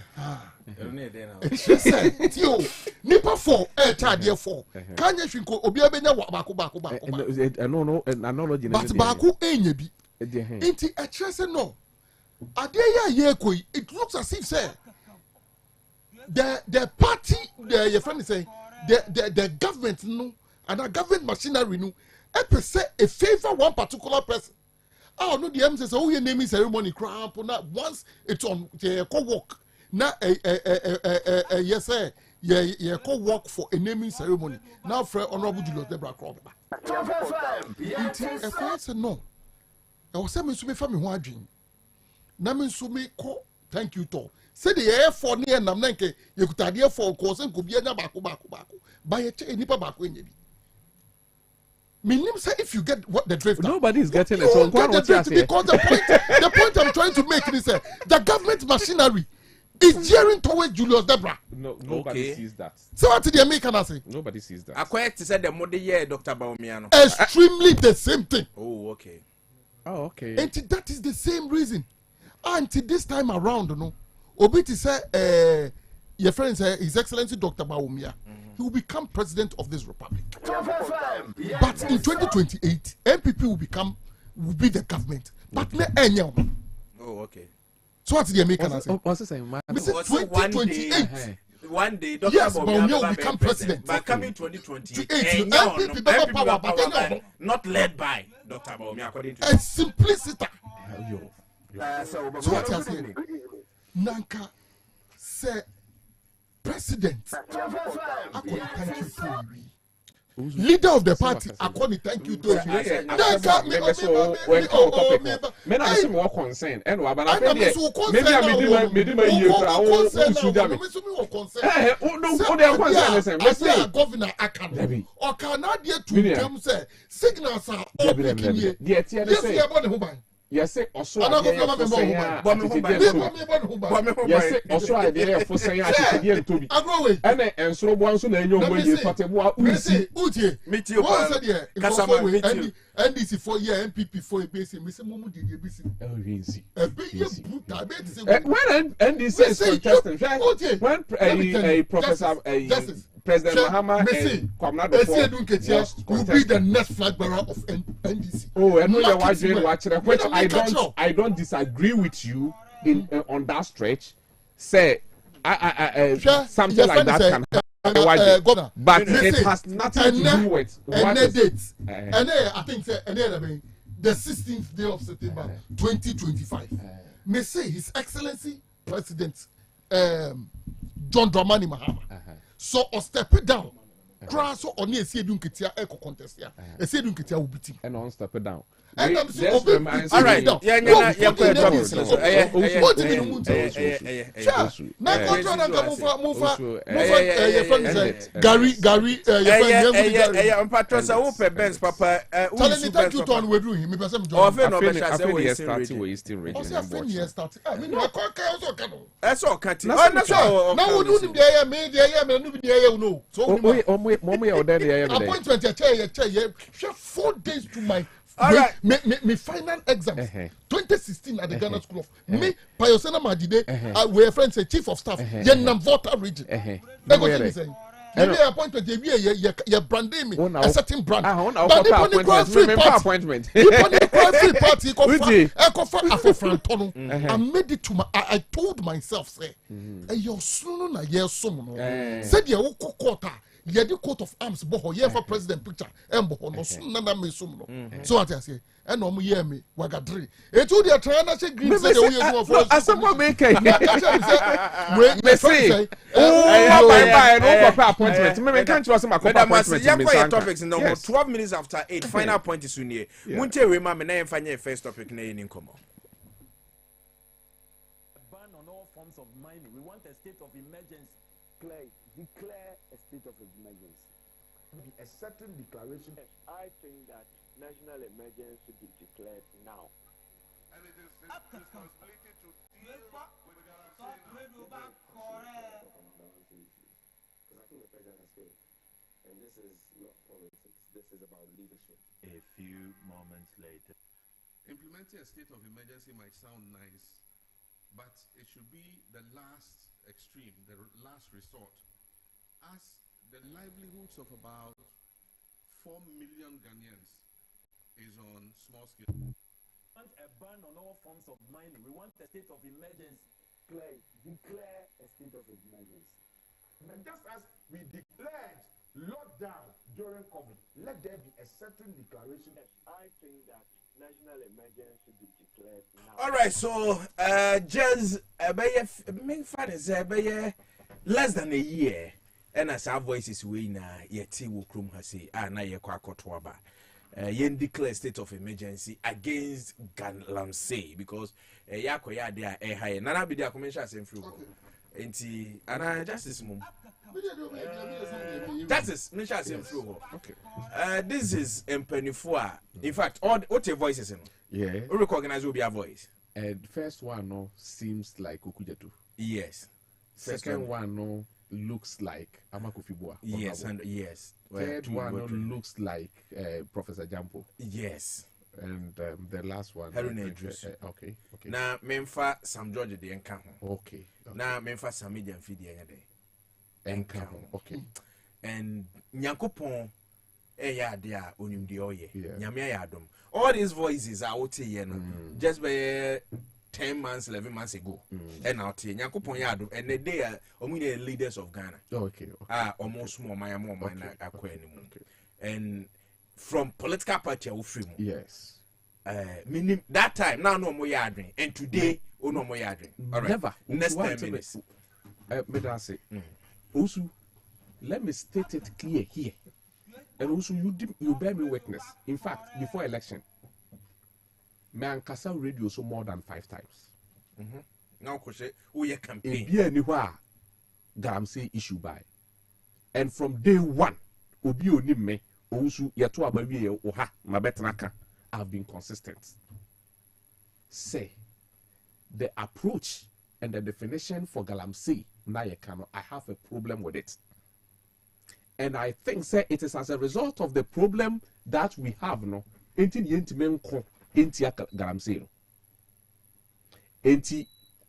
Tio, Nipa 4, a child year 4. Can you think of Obiabena Baku? No, analogy. But Baku ain't be. Inti a chess no. Adeya Yekoi, it looks as if say the party, your friend is saying, the government no, and a government machinery no, a favor one particular person. Oh no, the M says, oh, your naming ceremony, crap, now once it's on the co-work. Now, yes, sir, yeah, co-work for a naming ceremony. Now, for Honorable Julius Debra Crop. I said, no. I was saying, me family, who I dream. Namin Sumi, thank you, to. Say the air for near Namnanke, you could idea for course and could be a baku. Buy a nipa baku in it. Meaning, say if you get what the drift. Nobody is getting it. So because the point I'm trying to make is the government machinery is gearing towards Julius Debra. No, nobody sees that. So what did the American say? Nobody sees that. I quite said the model year, Dr. Baumiano. Extremely the same thing. Oh, okay. Oh, okay. And that is the same reason. Until this time around, no. Obiti say, your friend say, His Excellency Dr. Bawumia, he will become president of this republic. But in 2028, MPP will be the government. But me anyone. Oh, okay. So what did the American say? What's the same? 2028. One day, Dr. Yes, Bawumia will become president. But coming 2028, MPP better power, but not led by Dr. Bawumia, according to and simplicity. So what you saying? Nanka say president. Thank you to leader of the party. According thank you to Nanka men are some more concerned. And what about maybe governor Akan or cannot yet to them say signals are open here. Yes, also idea for saying yes, also idea for saying I to be and so one so then you will part of what we see. Meet you, NDC for year MPP for a basic Mr. Momu did you busy? When NDC is contesting, when a professor, President Mahama and Kwabena Owusu will be the next flag bearer of NDC. Oh, and which I don't disagree with you in on that stretch. Say, something like that can happen, but it has nothing to do with what is. And I think the 16th day of September 2025. May say His Excellency President John Dramani Mahama. So or step it down. Crash on the Sedun Kitia Eco contest. A Sedun Kitia will beat him. And on step it down. And I'm so all right. All right. Me final exams. 2016 at the Ghana School of me Payosena Madide, where friends say chief of staff, Yenam Volta region. Maybe appointment, you branding me a certain brand. But the appointment. Free party, I made it to my. I told myself, say, your son, said you quarter. Yedi coat of arms boho ye for president picture emboho no so nana me so no so what I say e no mo ye me wagadri e to dey try na say green say we do for asemo make me say bye no proper appointment me can't you say my proper appointment me say topics no 12 minutes after 8 final point is near munche we ma me na emfa first topic na yin komo ban on all forms of mining. We want a state of emergency. Declare a state of emergency. A certain declaration. I think that national emergency should be declared now. And it is his responsibility to deal with the president has failed. And this is not politics. This is about leadership. A few moments later. Implementing a state of emergency might sound nice, but it should be the last extreme, the last resort. As the livelihoods of about 4 million Ghanaians is on small scale. We want a ban on all forms of mining. We want a state of emergency. Declare a state of emergency. And just as we declared lockdown during COVID, let there be a certain declaration. I think that national emergency should be declared now. All right, so just main fact is less than a year. And as our voices we na yeti wo krum ha say na ye kwa koto aba yen declare state of emergency against Galamsey because yakoya there high nana be there commercial same through enti ana justice mum justice commercial same through okay this is empenifua in fact all what your voices in yeah we recognize will be a voice and first one no seems like Okujetu yes second one no looks like Amakufibua yes and yes third one looks like Professor Jampo yes and the last one okay na memfa Sam George de enka ho okay na memfa Sami Jamfi de enka ho okay and Nyankopon eya de a onim de oye nyame ya adom all these voices are out here no just by 10 months 11 months ago and out here Nyankopon ya adom and the day omuni leaders of Ghana okay almost more my akwa anymore and from political party or free yes meaning that time now no more yarding and today no more yarding all right never next 10 minutes but I say also let me state it clear here and also you bear me witness in fact before election man kasa radio so more than 5 times now koshe we campaign be anywhere Galamsey issue by and from day one obi oni me also yeto abawie oha mabetraka I've been consistent say the approach and the definition for Galamsey na ye cannot I have a problem with it and I think say it is as a result of the problem that we have no enti yentimenko enti Galamsey no enti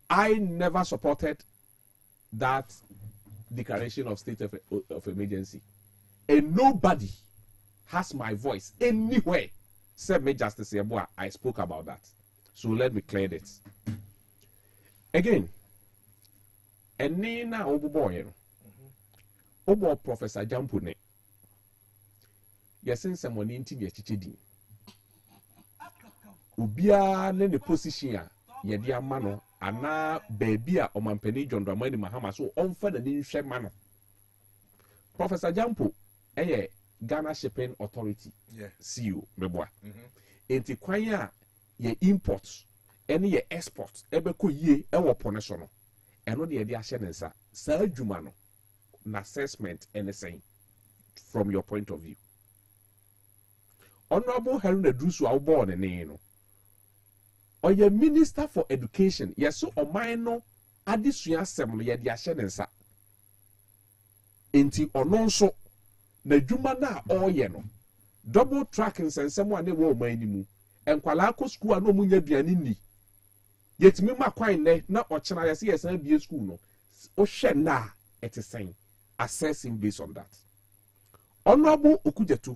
I never supported that declaration of state of emergency and nobody has my voice anywhere except me Justice Yeboah. I spoke about that, so let me clear this again. And Nina Obuboy, Obo Professor Jampune, yes, in someone in Tinia Chichidi. Ubia ne position ya dia mano ana baby a omampani John Dramani Mahama so onfa na ni hwe mano. Professor Jampo Ghana Shipping Authority CEO meboa enti kwan a ye import ene ye export ebeko yie ewo pone so no eno de ye ahye nensa sa adwuma no na assessment anything from your point of view. Honorable Haruna Drusu awbo ne no oye Minister for Education yeso oman no adesua asem no ye de ahye nensa enti ono nso na dwuma na oye no double tracking nsensem a ne wo oman ni mu enkwala akọ school a no munya duane ni yetimi makwan ne na ochena yesi yesan bie school no o hwe na etisen assessing based on that. Honorable Okujetu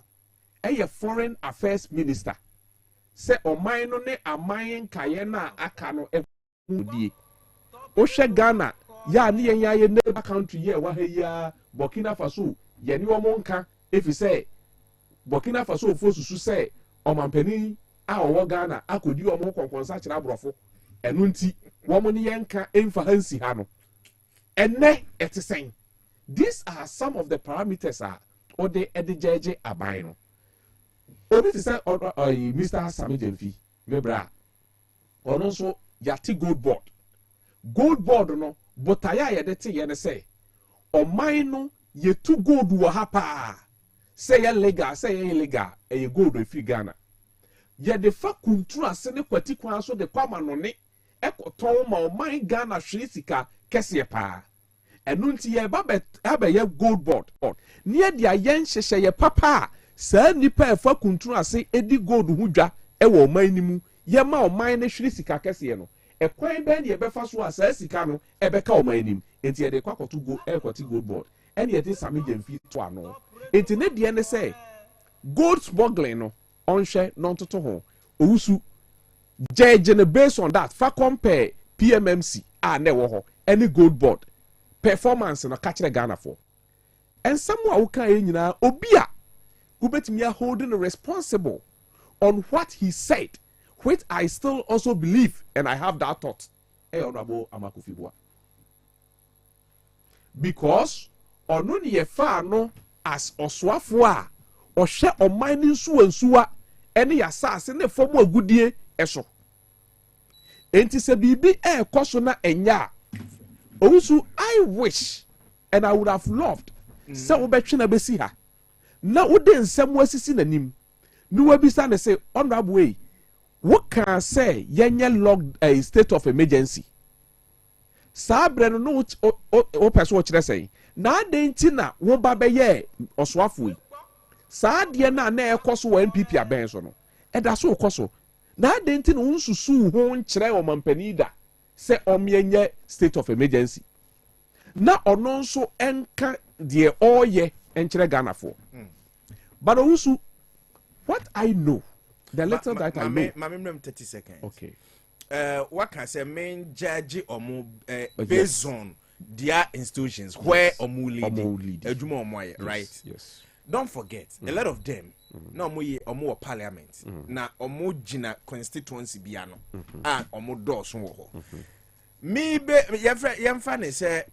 foreign affairs minister se oman no ne aman kaye na aka no ehudie o hwe Ghana ya ne yen ya ye neighbor country ye wa ha ya Burkina Faso ye ni omo nka efi se Burkina Faso fosusu se omampani a owo Ghana akodi omo konkonsa kira brofo enu nti wo mo ne yenka emfa hansi ha no enne etisen. These are some of the parameters or the edijeje aban no obi ti say Mr. Sami Jamfi mebra ono so yati gold board no botaya ye de te ye ne say oman no ye tu gold wo ha pa say ye legal say ye illegal ye gold e free Ghana ye de fa kuntu ase ne kwati kwan so de kwama no ne ekoton ma oman Ghana hwe sika kese pa enu nti ye ba ye gold board ne dia ye nhyehyɛ ye papa saa nipa efa kuntu ase edi gold hu dwa wo oman ni mu ye ma oman ne hwe sika kese no ekwan ben ye befa so asa sika no ebeka oman nim enti ye de kwakoto go ekwati gold board ene ye de Sami Jamfi to ano enti ne de ne say gold smuggling no onhwe no ntoto ho Owusu judge ne based on that fa compare PMMC na wo ho any gold board performance na catch the Ghana for and someone who can nyina obia ubetimi holding responsible on what he said, which I still also believe and I have that thought. Honorable Amakufibua, because onu ni ye fa no as oswafo a ohwe oman nsuwa ene ya sase ne fom agudie eso enti se bibi ekoso na enya Owusu, I wish and I would have loved say obetwe na besi ha na wode nsem wasisi nanim no wabisa na say honorable way what can say yenye locked a state of emergency sabre no o person o kire say na adenti na wo ba be ye osoafo yi saade na ekoso wa MPP aben so no eda so okoso na adenti na unsusu ho nkire o mampanida se omyenye state of emergency na ono nso enka de oye enkire Ghana for but Owusu, what I know the little that I know my 30 seconds okay what can say main judge omo based on their institutions where omo lead ejuma omo right yes don't forget a lot of them na omo parliament na omo gina constituency bia no and omo doors wo ho me be your friend say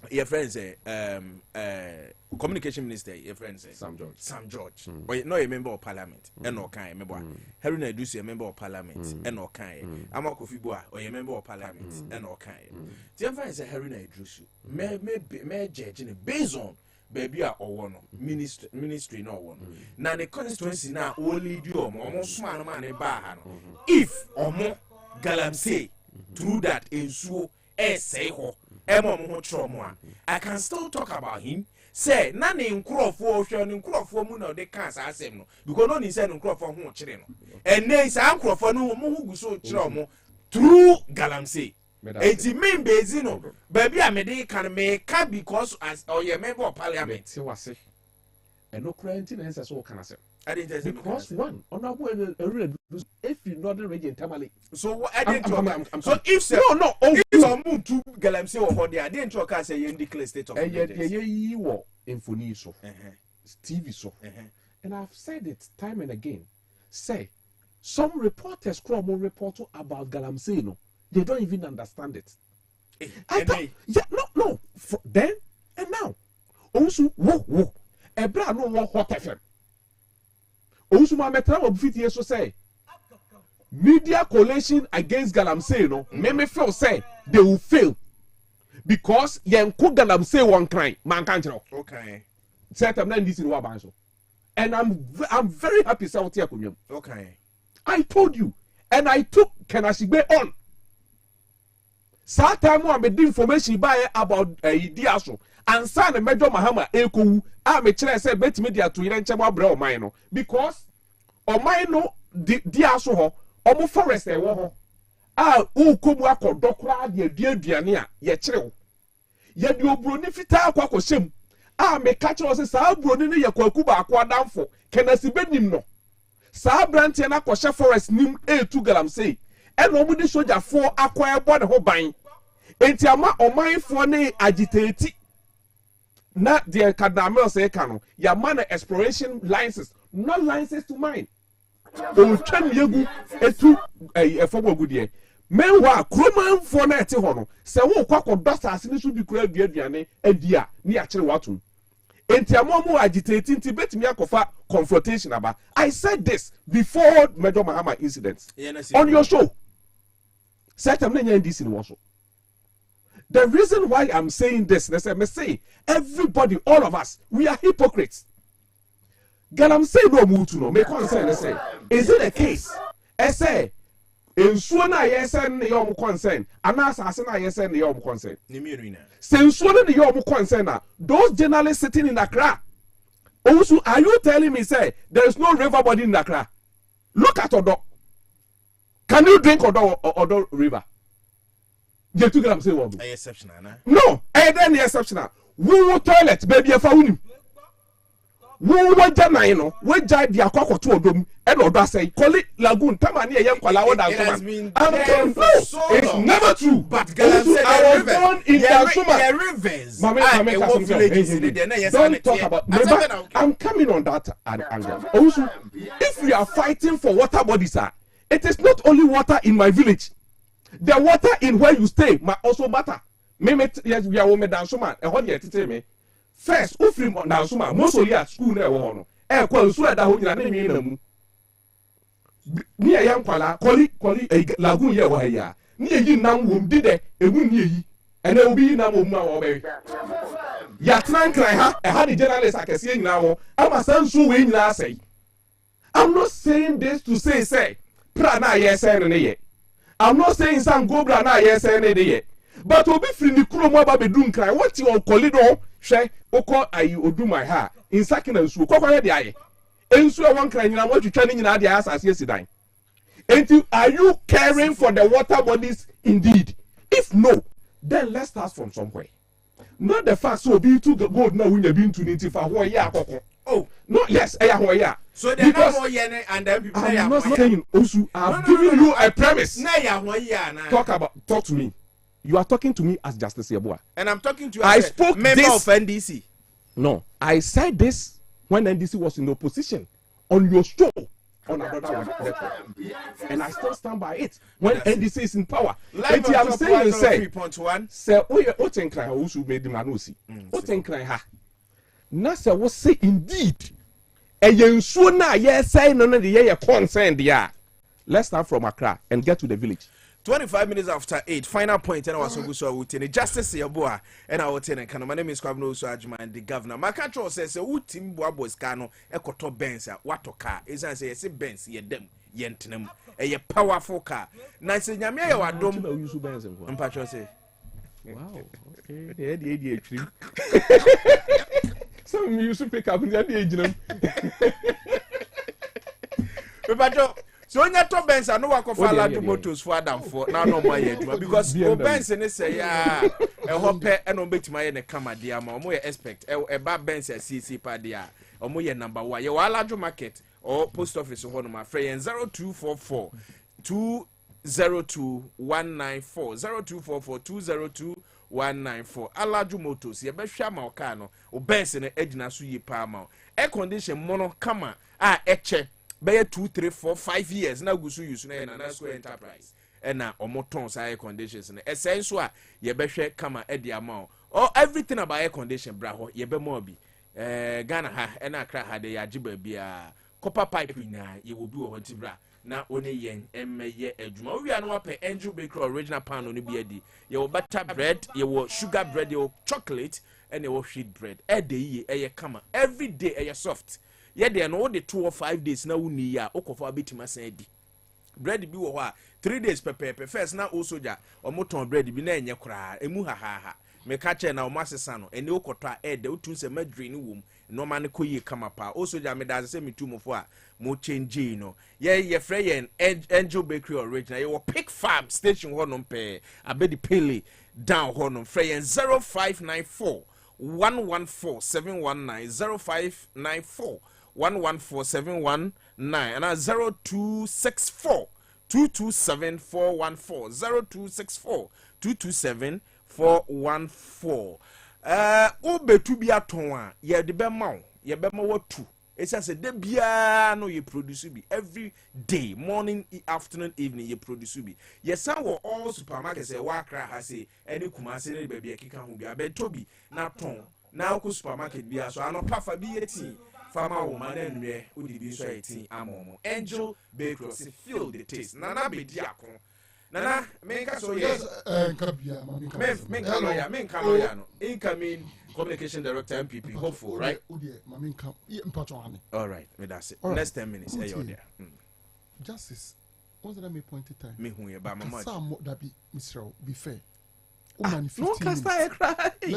your friend say communication minister your friend say Sam George or no a member of parliament and no kind member Harry Nadusi a member of parliament and no kind Amakofi Boa or a member of parliament and no kind your friend say Harry Nadusi may judge based on baby or one ministry no one now the constituency now only do almost smart man a bar if omo galamsey through that ensuo say ho emo trauma I can still talk about him say na ne nkrofo hwe ne nkrofo mu na de kan sa asem no because no ni say ne nkrofo ho kire no ene sa nkrofo no mo hu guso kire omo through galamsey eti mean bezi no baby amede kan me ka because as or your member of parliament se wase eno kranti na ense so kan asem because one honorable if you know the region tamale so I didn't talk so if say no if some move to galamsey or there I didn't talk say you declare state of emergency ye wo infoni so TV so and I've said it time and again say some reporters come report about galamsey no they don't even understand it no then and now also wo ebra no wo hot FM Owusu metra wo bufiti so say media coalition against galamsey no me feel say they will fail because yenko galamsey one kind man kan kire okay set them na ndisi no aban so and I'm very happy say what akonwam okay I told you and I took Kenashigbe on that time when I made information about Diaso and son and Major Mahama Eko I me chere say bet media to ire ncheba bra o man no because o man no Diaso ho omo forest e wo ho a ukomu akodokra de aduane a ye chere wo ye de obroni fita akwakohyem a me ka chere say sa obroni ne ye kwaku ba akwa damfo Kenasibe nim no sa brantie na kwahye forest nim etu galamsey and omo di soldier for akwa ebo de ho ban enti ama omanfo ne agitate na the kadamel say kanu ya man exploration licenses not licenses to mine o twan yegu etu efo agudie menwa kromanfo na ete ho no se wo kwakọ dosas ni so bi kura aduane adia ni a kire watum enti ama mo agitate nti betimi akofa confrontation aba I said this before Major Mahama incident on your show set am na nya ndisi ni wo so. The reason why I'm saying this, let's say, everybody, all of us, we are hypocrites. Galamsey no mutu no, me concern, let's say. Is it a case? I say, in Suana yesen the yom concern, Anas Asana yesen the yom concern. Since Suana the yom concern, those journalists sitting in Accra. Also, are you telling me, say, there is no river body in Accra? Look at Odo. Can you drink Odo River? You took them say one. Exceptional, no. Then exceptional. Who toilet, baby, if I win. Who what jana you know? We jive the aqua to them and Oda say, call it lagoon. Tamani a young Kwala. It has been it's never true. But I was born in the rivers. Don't talk about. I'm coming on that angle. Also, if we are fighting for water bodies, it is not only water in my village. The water in where you stay might also matter. Yes, we are women down suma. And what you tell me? First, ufrim down suma. Most of you at school never know. kwa nsu ada ho nyina ne na mu ni ya nkwala koli lagun ye wa ya ni yi nam wom di de emu ni yi ene obi nam wom na wo be ya tran kran ha the journalist akese nyina wo ama sansu we nyina say. I'm not saying this to say pra na ye say ne ye. I'm not saying san go bra na ye say ne ye. But obi free ni kuro mo ba be dun kran what you koli do hwe okọ ayi odu my ha in sakina nsu kokọ ye de aye ensu e won kran nyina mo twetwa ne nyina de asase asidan. And are you caring for the water bodies indeed? If no, then let's start from somewhere. Not the fact so be to the gold now when you been to native for what ya koko. Oh, no, yes, ya. So they're not more yen and then people say I'm not saying Osu, I've given you a premise. Talk to me. You are talking to me as Justice Yeboah. And I'm talking to you as I spoke member of NDC. No, I said this when NDC was in opposition on your show. On another one, and I still stand by it when NDC is in power. Live I'm saying, say, 3.1. Oten cry Osu made the manusi. Oten cry ha. Nasa was say indeed. A yensu na ye say no the ye concerned ya. Let's start from Accra and get to the village. 25 minutes after 8, final point, and I was so good. Justice Yeboah, and I will tell you, my name is Kwabena Owusu Agyemang, the governor. My control says, Utim Bois Cano, Ecoto Benz, what a car is I say, Benz, ye dem, yentinum, a powerful car. Nice in Yamia, I don't use Benz and Patro say, wow, okay, the ADHD. Some used to pick up in the ADHD. Patro. So when you talk Benz, I know I can follow the motors for Adam for now. No my head because Benz and say yeah, a hope and obey my in a camera dear, more expect a bad Benz at CC padia or more number one. You are large market or post office or one my friend 0244 202 194 0244 202 194. Alaju motors, you best share my car or Benz in the edge na suyi palm. Air condition mono kama eche. Be 2, 3, 4, 5 years now go so use na Square Enterprise and na omoton air conditions na essential ye be hwe kama e de amount or everything about air condition bra ho ye be mo bi Ghana ha e na Accra ha de ya giba bia copper pipe na ye will be wo nti bra na one yen emmeye adwuma wi anu ape Angel Bakery original pan no bi adi ye will butter bread ye will sugar bread ye will chocolate and ye will wheat bread e de yi e ye kama every day e ye soft. Yeah, they know the 2 or 5 days now. Uni ya okofa bitima sedi. Bread bi wo ho 3 days pepe first na also ja omoton bread bi na enye kra emu ha me ka che na o masesa no ene okoto a e de otun se madri ni wom no ma ne koyi kama pa also ja me da se metu mofo a mo change no ye frɛ yen Angel Bakery original ye wo Pick Farm station ho no pe abedi pele down ho no frɛ yen 0594 114719 0594 114719 and 0264 227 414 0264 227 414 obetu bi aton a ye de be ma ye be ma watu esa se de bia no ye produce bi every day morning afternoon evening ye produce bi ye san wo all supermarkets e wa Accra ha se ene Kumasi ne be bia kika ho bi abeto bi na ton na ko supermarket bia so anopafa bi yeti Farmer woman and me who did be so 18 amomo Angel Bakery say feel the taste nana be diakon nana make so yes make lawyer no incoming communication director MPP hopeful right all right me that's it next 10 minutes hey you there justice what's that me point in time me hu ye ba mama some that be Mr. be fair let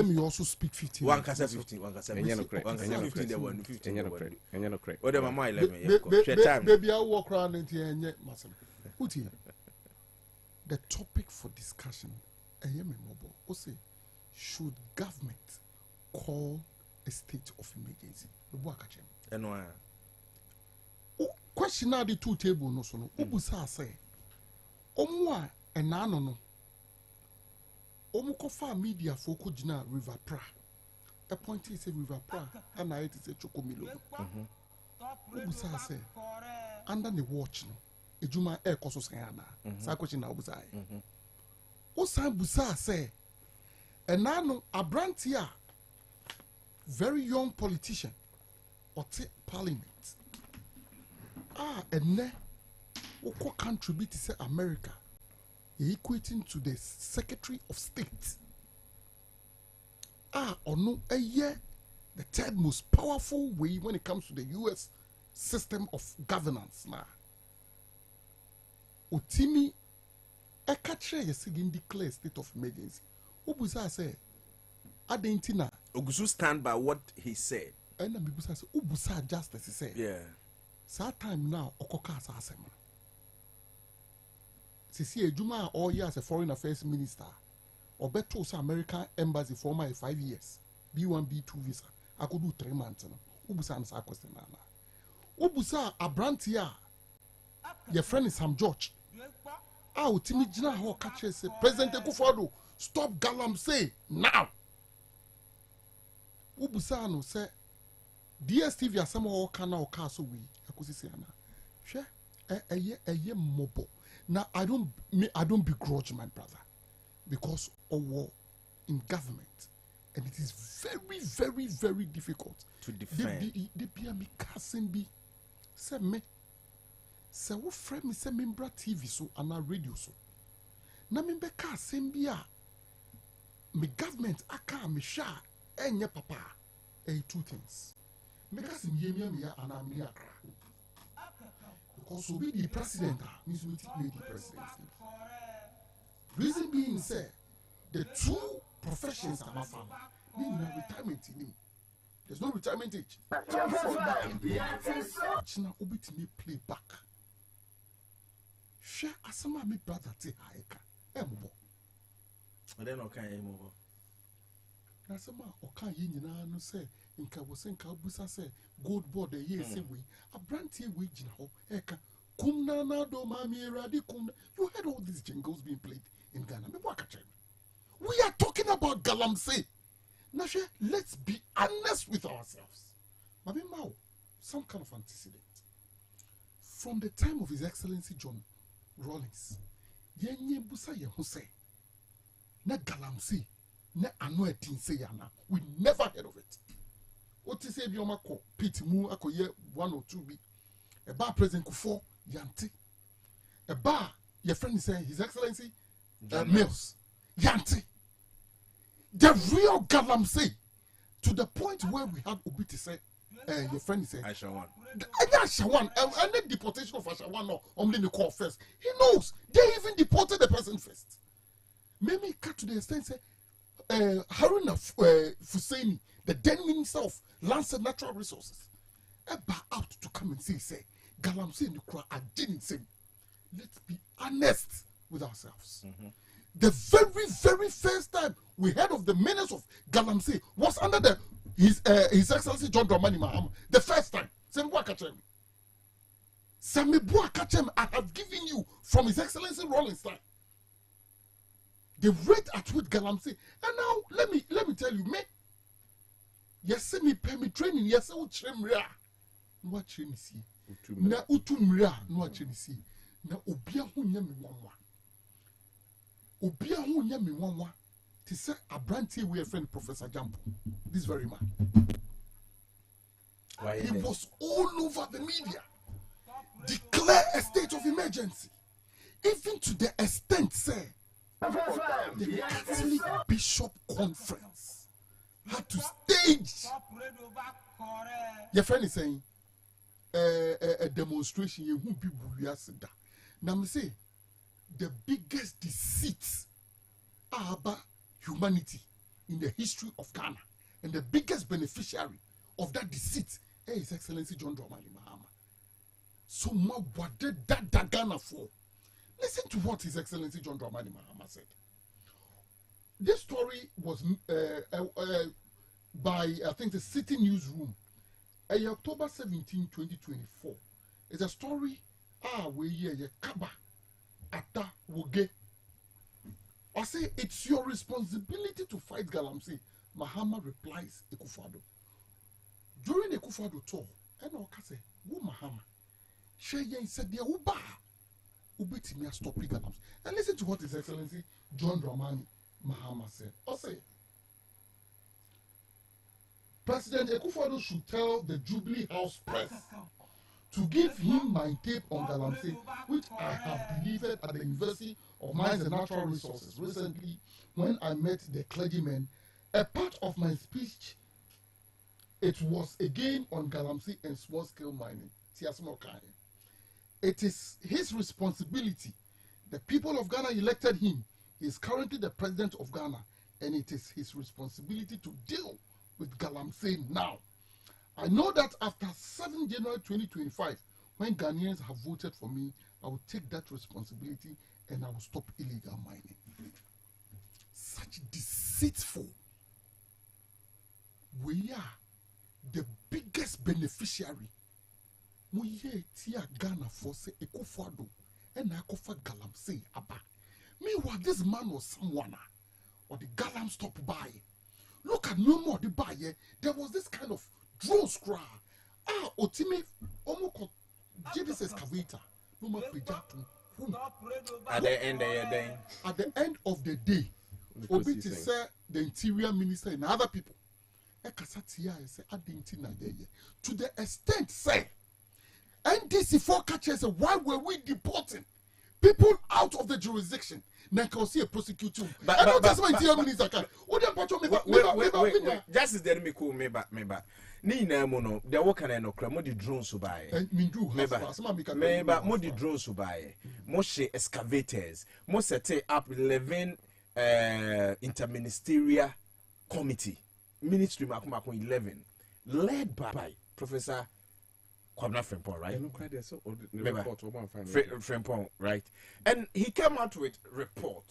me also speak 15 one kasa 15 one kasa 15 there one 15 there one and you know correct what am I 11 baby I walk around into here put here the topic for discussion should government call a state of emergency question now the two table no so no ubusa say omwa enano no omukofa media foko jina River Pra a point is a River Pra and I is a chokomilo ubusa say under the watch no ejuma e koso sayana sa question na ubusa o san busa say enano abrantia very young politician ɔte parliament ɛnɛ wokɔ country bi te sɛ America equating to the Secretary of State ɔno ɛyɛ the third most powerful way when it comes to the US system of governance na otimi ɛka kyerɛ yɛ sɛ declare state of emergency obusa sɛ adentina Ogusu stand by what he said. ɛna bibusa sɛ obusa justice sɛ saa time now ɔkɔka asa asɛm no sisi adwuma a ɔyɛ as a foreign affairs minister ɔbɛto sɛ American embassy for my 5 years B1 B2 visa akodu 3 months no obusa no saa question na obusa abranti a your friend is Sam George otimi gyina hɔ ka kyerɛ sɛ President Akufo-Addo stop galamsey now obusa no sɛ DSTV asɛm a ɔka na ɔka so wi akosisi ana hwɛ ɛyɛ mmobo. Now I don't begrudge my brother because of war in government and it is very very very difficult to defend. The be me cousin be say me say wo friend me say membra TV so and radio so na me be cousin be a me government aka me sha enye papa two things me cousin ye me and am me akra because we be the president means we take the president. Reason being said, the two professions are my family. Meaning retirement in him. There's no retirement age. China obit me play back. Share asama me brother te haeka. Embo. And then okay embo. Asama oka ye nyina no say nka wo se nka busa say gold board the year say we a brantie we gina ho eka kumna na do mami eradi kumna. You heard all these jingles being played in Ghana. We are talking about galamsey. Nashe, let's be honest with ourselves. Mabi Mao, some kind of antecedent. From the time of His Excellency John Rawlings, yenye busa ye huse na galamsey na ano etin say yana. We never heard of it. What is bi oma ko pit mu akoye 1 or 2 bi. Eba President Kufuor yante. Eba your friend is saying His Excellency Mills yante. The real galamsey to the point where we had Obiti say your friend is saying Ashawan and the deportation of Ashawan or only the call first. He knows they even deported the person first. Maybe cut to the extent say Haruna Fusseini, the then Minister of Lands and Natural Resources, out to come and say galamsey in the crowd. I didn't say. Let's be honest with ourselves. The very, very first time we heard of the menace of galamsey was under His Excellency John Dramani Mahama. The first time. I have given you from His Excellency Rawlings time the rate at which galamsey. And now let me tell you, me. Yes, me pay me training. Yes, I will train me. No training see. Na utumria no training see. Na obia hu nya me wanwa. Obia hu nya me wanwa. Ti say abrantie we friend Professor Jampo. This very man. He was all over the media. Declare a state of emergency. Even to the extent say the Catholic Bishop Conference had to stage. Your friend is saying a demonstration. You won't be bullied. Now me say the biggest deceit about humanity in the history of Ghana and the biggest beneficiary of that deceit is His Excellency John Dramani Mahama. So what did that Ghana for? Listen to what His Excellency John Dramani Mahama said. This story was by, I think, the City Newsroom, October 17, 2024. It's a story, where ye kaba, ata, woge. I say, it's your responsibility to fight galamsey. Mahama replies, Akufo-Addo. During the Akufo-Addo tour, and I say, wo Mahama, Sheyen said, the uba. Ubiti me stop galamsey. And listen to what His Excellency John Dramani Mahama said. I say, President Akufo-Addo should tell the Jubilee House press to give him my tape on Galamsey, which I have delivered at the University of Mines and Natural Resources recently when I met the clergymen. A part of my speech, it was again on Galamsey and small-scale mining. It is his responsibility. The people of Ghana elected him. He is currently the president of Ghana, and it is his responsibility to deal with Galamsey now. I know that after 7 January 2025, when Ghanaians have voted for me, I will take that responsibility and I will stop illegal mining. Such deceitful. We are the biggest beneficiary. We are Ghana for say Akufo-Addo and Akofa Galamsey Abba. Meanwhile, this man was someone or the Galam stopped by. Look at no more the buyer. There was this kind of drone scroll. Otime Omoko JD's excavator. No more at the end of the day, Obi say the interior minister and other people. To the extent say NDC forecasters say, why were we deporting people out of the jurisdiction? Now can see a prosecutor. But I don't just my interior minister can. Justice there me cool me ba. Ni na mo no there work na no kra mo di drones so buy. Me ba mo di drones so buy. Mo she excavators. Mo set up 11 interministerial committee. Ministry makuma 11 led by Professor Kwabena Frimpong, right? Frimpong, right? And he came out with report,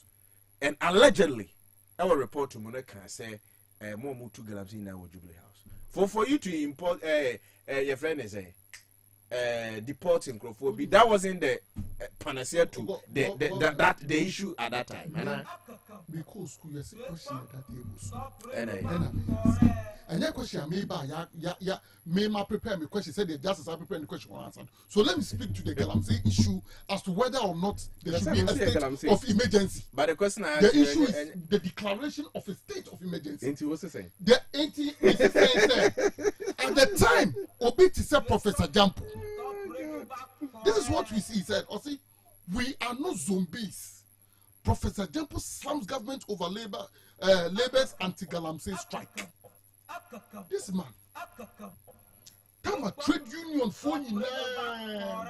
and allegedly, our report to Monica say, "More move to Galamsey in our Jubilee House." For you to import, your friend is deporting Crawford. That wasn't the panacea to the issue at that time. Because you question at that table. And that question may prepare me question. Said the justice are preparing the question answered. So let me speak to the Galamsey issue as to whether or not there should be a state of emergency. But the question the issue is the declaration of a state of emergency. Ain't what's the saying? The anti is saying at the time Obiti said Professor Jampo. This is what we see. He said, "Osi, we are not zombies." Professor Jampo slams government over Labour's anti-Galamsey strike. This man, come a trade union for you now.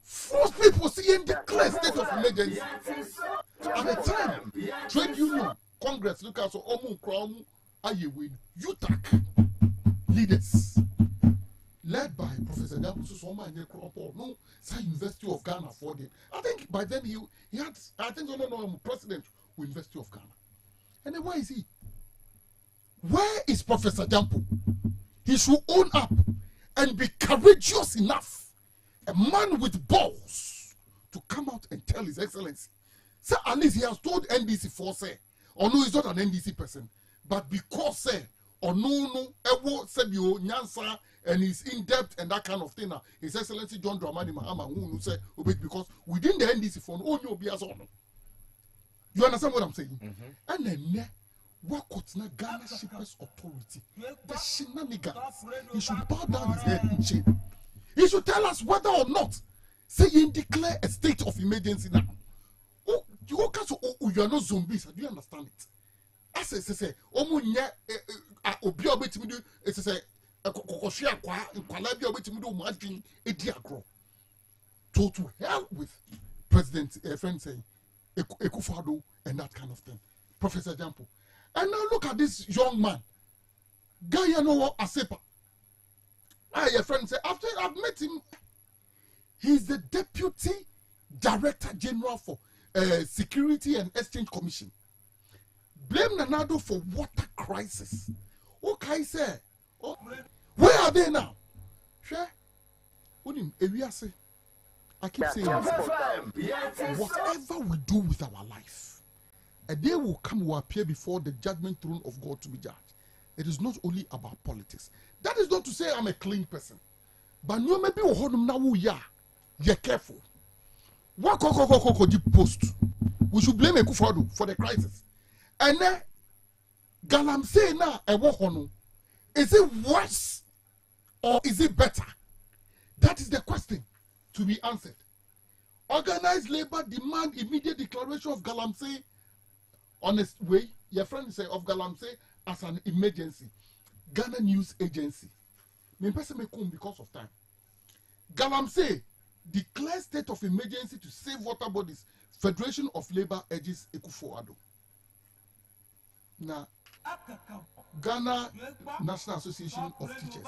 Force people seeing declare state of emergency. At the time, trade union, Congress, look at so Omu Kromu, Ayewe, UTAC leaders. Led by Professor Jampo Soma and Nekropo, no, University of Ghana for it. I think by then he had, I think, no, president of University of Ghana. And then where is he? Where is Professor Jampo? He should own up and be courageous enough, a man with balls, to come out and tell His Excellency. So at least he has told NDC for say, or no, he's not an NDC person, but because say, or no, Ewo Sebio Nyansa. And he's in depth and that kind of thing. Now, His Excellency John Dramani Mahama, who say, because within the NDC phone, oh no, be as on. You understand what I'm saying? And then, what could not Ghana Shippers Authority? The shenanigans. He should bow down his head in shame. He should tell us whether or not, say, he declare a state of emergency now. Oh, you are not zombies. Do you understand it? I say, to hell with President friend saying Akufo-Addo and that kind of thing. Professor Jampo. And now look at this young man. Gayano Asepa. Your friend say, after I've met him, he's the Deputy Director General for Security and Exchange Commission. Blame Nanado for water crisis. Okay, sir. Oh, where are they now? Sure. I keep saying this. Whatever we do with our life, a day will come, will appear before the judgment throne of God to be judged. It is not only about politics. That is not to say I'm a clean person. But you maybe you're careful. What post? We should blame Akufo-Addo for the crisis. And then Galamsey na ewo hono. Is it worse or is it better? That is the question to be answered. Organized labor demand immediate declaration of Galamsey on a way. Your friend say of Galamsey as an emergency. Ghana News Agency. Me person may come because of time. Galamsey declares state of emergency to save water bodies. Federation of Labor urges Ekufuado. Now, Ghana National Association of Teachers.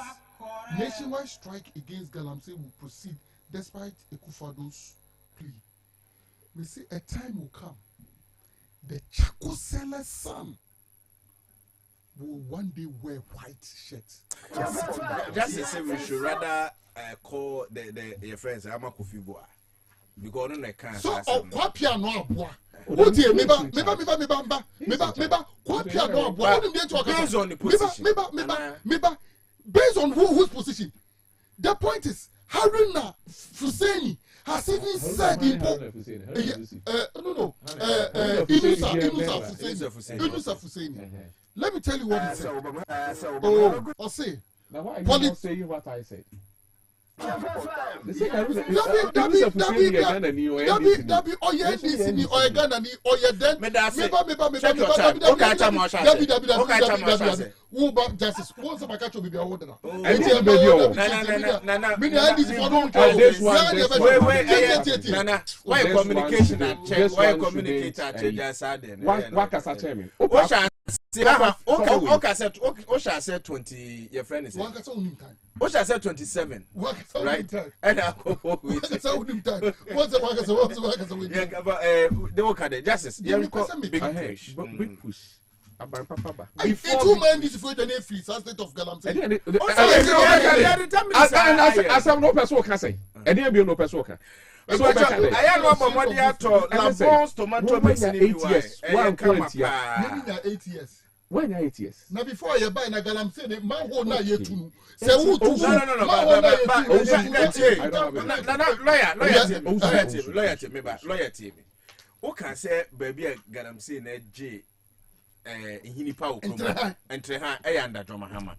Nationwide strike against Galamsey will proceed despite Ekufuado's plea. We say a time will come. The Chaco seller's son will one day wear white shirts. Just to say, we should rather call your friends Amakufiboa. Because on the can. So, Kwabena no abua. What here? Meba. Kwabena no abua. Based on the position. Meba. Based on whose position? The point is, Haruna Fuseni has even said Inusa Fuseni. Let me tell you what he said. Or say. Now why are you not saying what I said? Osha said 20. Your friend is. Osha said 27. Right? And they work at the justice. Big push. Two men this for the free state of Galamsey. As I'm no person can say. And there be no person can. So I am one more year to Lambon's tomato mixing 8 years. 8 years. When you're 8 years. Now before you buy na Galamsey, man who na year two. Say who two? Lawyer team. Who can say baby Galamsey na J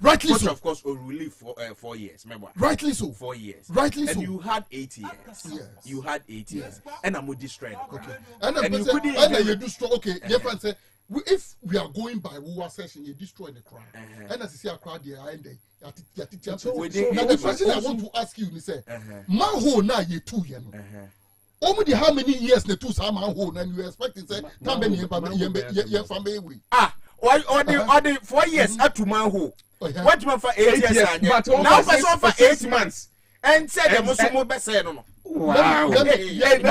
rightly so. Of course, or relief for 4 years. Remember? Rightly so. 4 years. Rightly so. And you had 8 years. Yes. You had 8 years. And I'm destroyed. Okay. And you couldn't. You destroy. Okay. Your friend say, if we are going by our session, you destroy the crowd. And as you see a crowd there, and they. Now the question I want to ask you is, man who na ye 2 years. Only how many years the two some home and you expect to say family we or the 4 years at to man who what you for 8 years now person for 8 months and said the Muslim best say no. Wow. If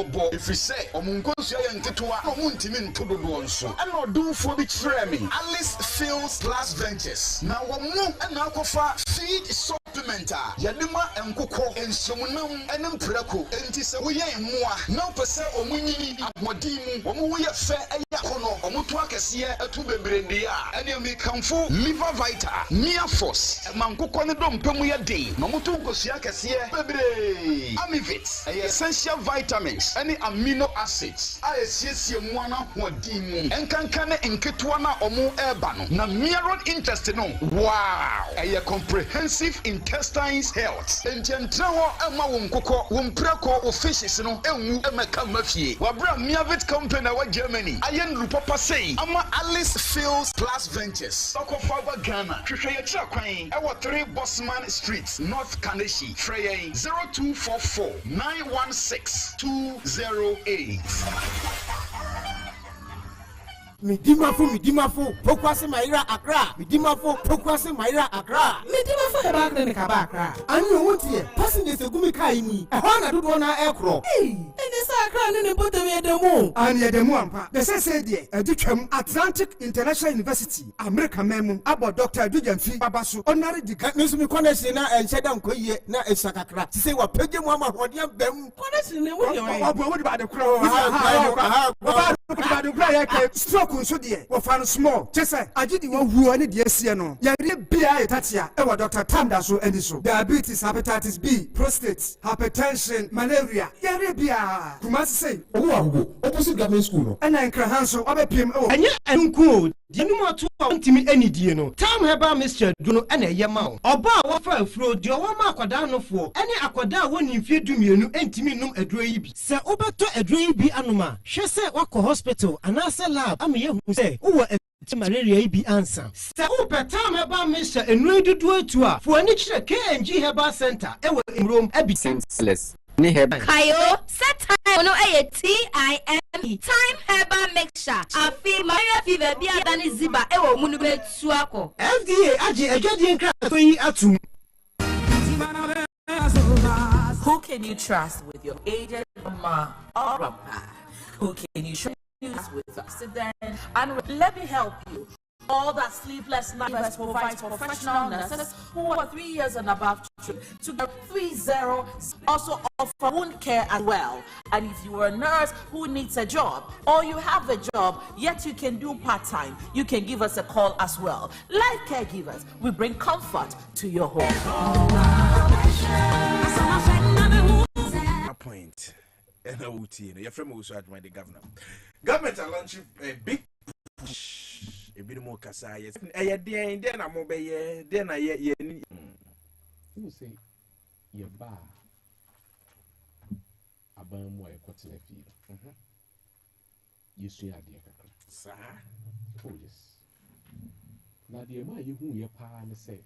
I if we say, Omungosia and Tetua, Omuntimin to the Bonso, and not do for the training. Alice Fields Glass Ventures. Now, and Alcofa feed supplementer, Yadima and Coco and Sumunum and Umpreco, and Tisawaya and Moa. No percent or Muni, Modimu, Omuya Fair and Yakono, Omutuakasia, a Tube Brendia, and you may come for Liver Vita, Mia Force, and Mancoconadom Pemuya Day, Mamutu Gosiakasia, Bebre, Amivits, essential vitamins. Any amino acids I see mwana wodimu enkankane enketwana omu ebano na mirror interest no wow a comprehensive intestines health entientrawo ama wonkoko womprako ofishes no enwu emeka mafie wabra miavit company wa Germany ayen rupapa say ama Alice Fields Plus Ventures okofa Ghana hwehwe ye kira kwan e wo 3 Bosman Street North Kaneshi frey 0244 916 208. Midimafo, Pokwase Maira Accra. Midimafo, Pokwase Maira Accra. Midimafo the back Accra. And you want here, passing the Segumi Kaini, a Hana Dudwana Aircraft. Hey, and Accra ne bottom ye demo. And ye demo ampa. The say there, Educam Atlantic International University, America memu, about Dr. Dujamfi Babasu, honorary degree. Miss me connection na and shut down koye na esakakra. Ti say wa pege mo ama hodiam bem. Connection ne wo ye. What about the crowd? Stroke nso deɛ wɔfa no small kyɛ sɛ agye de wahuo ne deɛ asie no yɛre bia yɛtatea ɛwɔ Dr. Tamda so ani so diabetes, hepatitis B, prostate, hypertension, malaria yɛre bia Kumasi sɛ Owo agogo opposite government school no ɛna nkraha nso ɔbɛpiem ɛwɔ ɛnyɛ ɛnko deɛ no mato a ntimi anidie no time heba mixture du no ɛna ɛyɛ ma wo ɔba a wɔfa afuro deɛ ɔwɔ ma akwadaa nofoɔ ɛne akwadaa a wɔne mfie dumienu ntimi nom aduro yi bi sɛ wobɛtɔ aduro yi bi anoma hwɛ sɛ wakɔ hospital anaasɛ lab ama yɛhu sɛ wowɔ malaria yi bi ansa sɛ wopɛ time heba mixture nnuro dodoɔ atu a fo ani kyerɛ KNG Herbal Center ɛwɔ Mrom abi senseless ni heba kayo set time no TIME time herbal mixture afi malaria fever bi adani ziba ewo munu betu akọ FDA agye adwadie nkrato yi atum. Who can you trust with your aged mama or grandpa? Who can you trust with accident? And let me help you. All that sleepless nights provides professional nurses who are 3 years and above to get 30 also offer wound care as well. And if you are a nurse who needs a job or you have a job yet you can do part-time, you can give us a call as well. Life Caregivers, we bring comfort to your home. Point. Your friend also had the governor. Government are launching a big push. A bit more kasa yes. Eh dey then am obey then na ye ni. You say ye ba aban mo e kwotena fie. Yesu ya de kakra. Sa. Oh yes. Na de ma ye hu ye pa ne say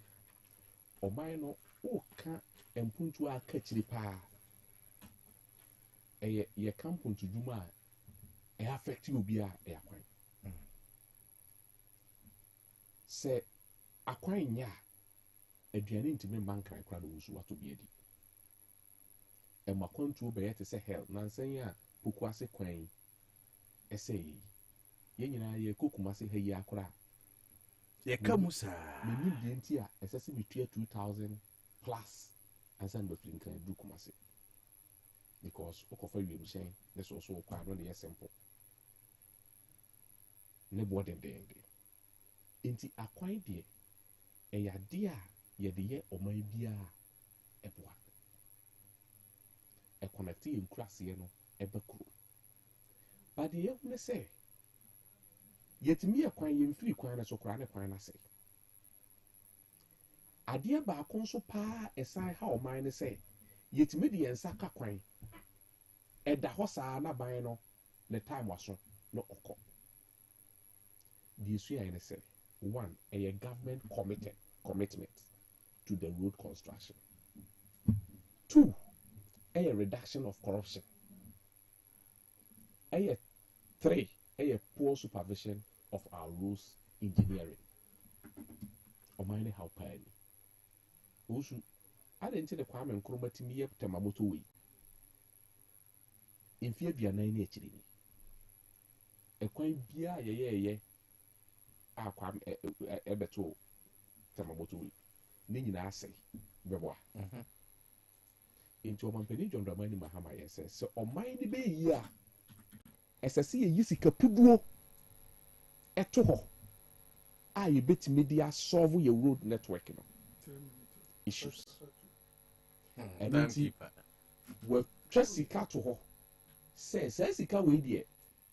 oman no o ka empuntu aka kiri pa. Ye kampuntu dwuma e affect obi a e akwan. Say akwan nya aduane ntimi mankran kra do wusu wato biadi e makwantu be yete say hell nansan ya poku ase kwan ese ye nyina ye kokuma se ha yi akra ye kamusa meni de nti a esese betua 2000 plus ansan be flin kan du kuma se because okofa wiem shen this also kwa no dey simple ne bodem dey inti akwan de eyade a ye de ye oman bia eboa e connect in krase no ebekuro but ye hu ne say yetimi akwan ye mfiri kwan na so kra ne kwan na say ade ba akon so pa esan ha oman ne say yetimi de yensa ka kwan eda ho saa na ban no ne time waso no okọ the issue I say one, a government commitment to the road construction. 2, a reduction of corruption. 3, a poor supervision of our roads engineering. Or mind how pay. Also, I didn't say the Kwame and Chromatimi yep Tamamoto way. In fear be a 9 actually. A quite beer, ye. Akwam ebeto tamamoto ni nyina ase beboa into omanpeni John Dramani Mahama yes so oman ni be yi a esese ye yisika puduo eto ho a ye betimi dia solve your road network no issues and we trusika to ho say sika we die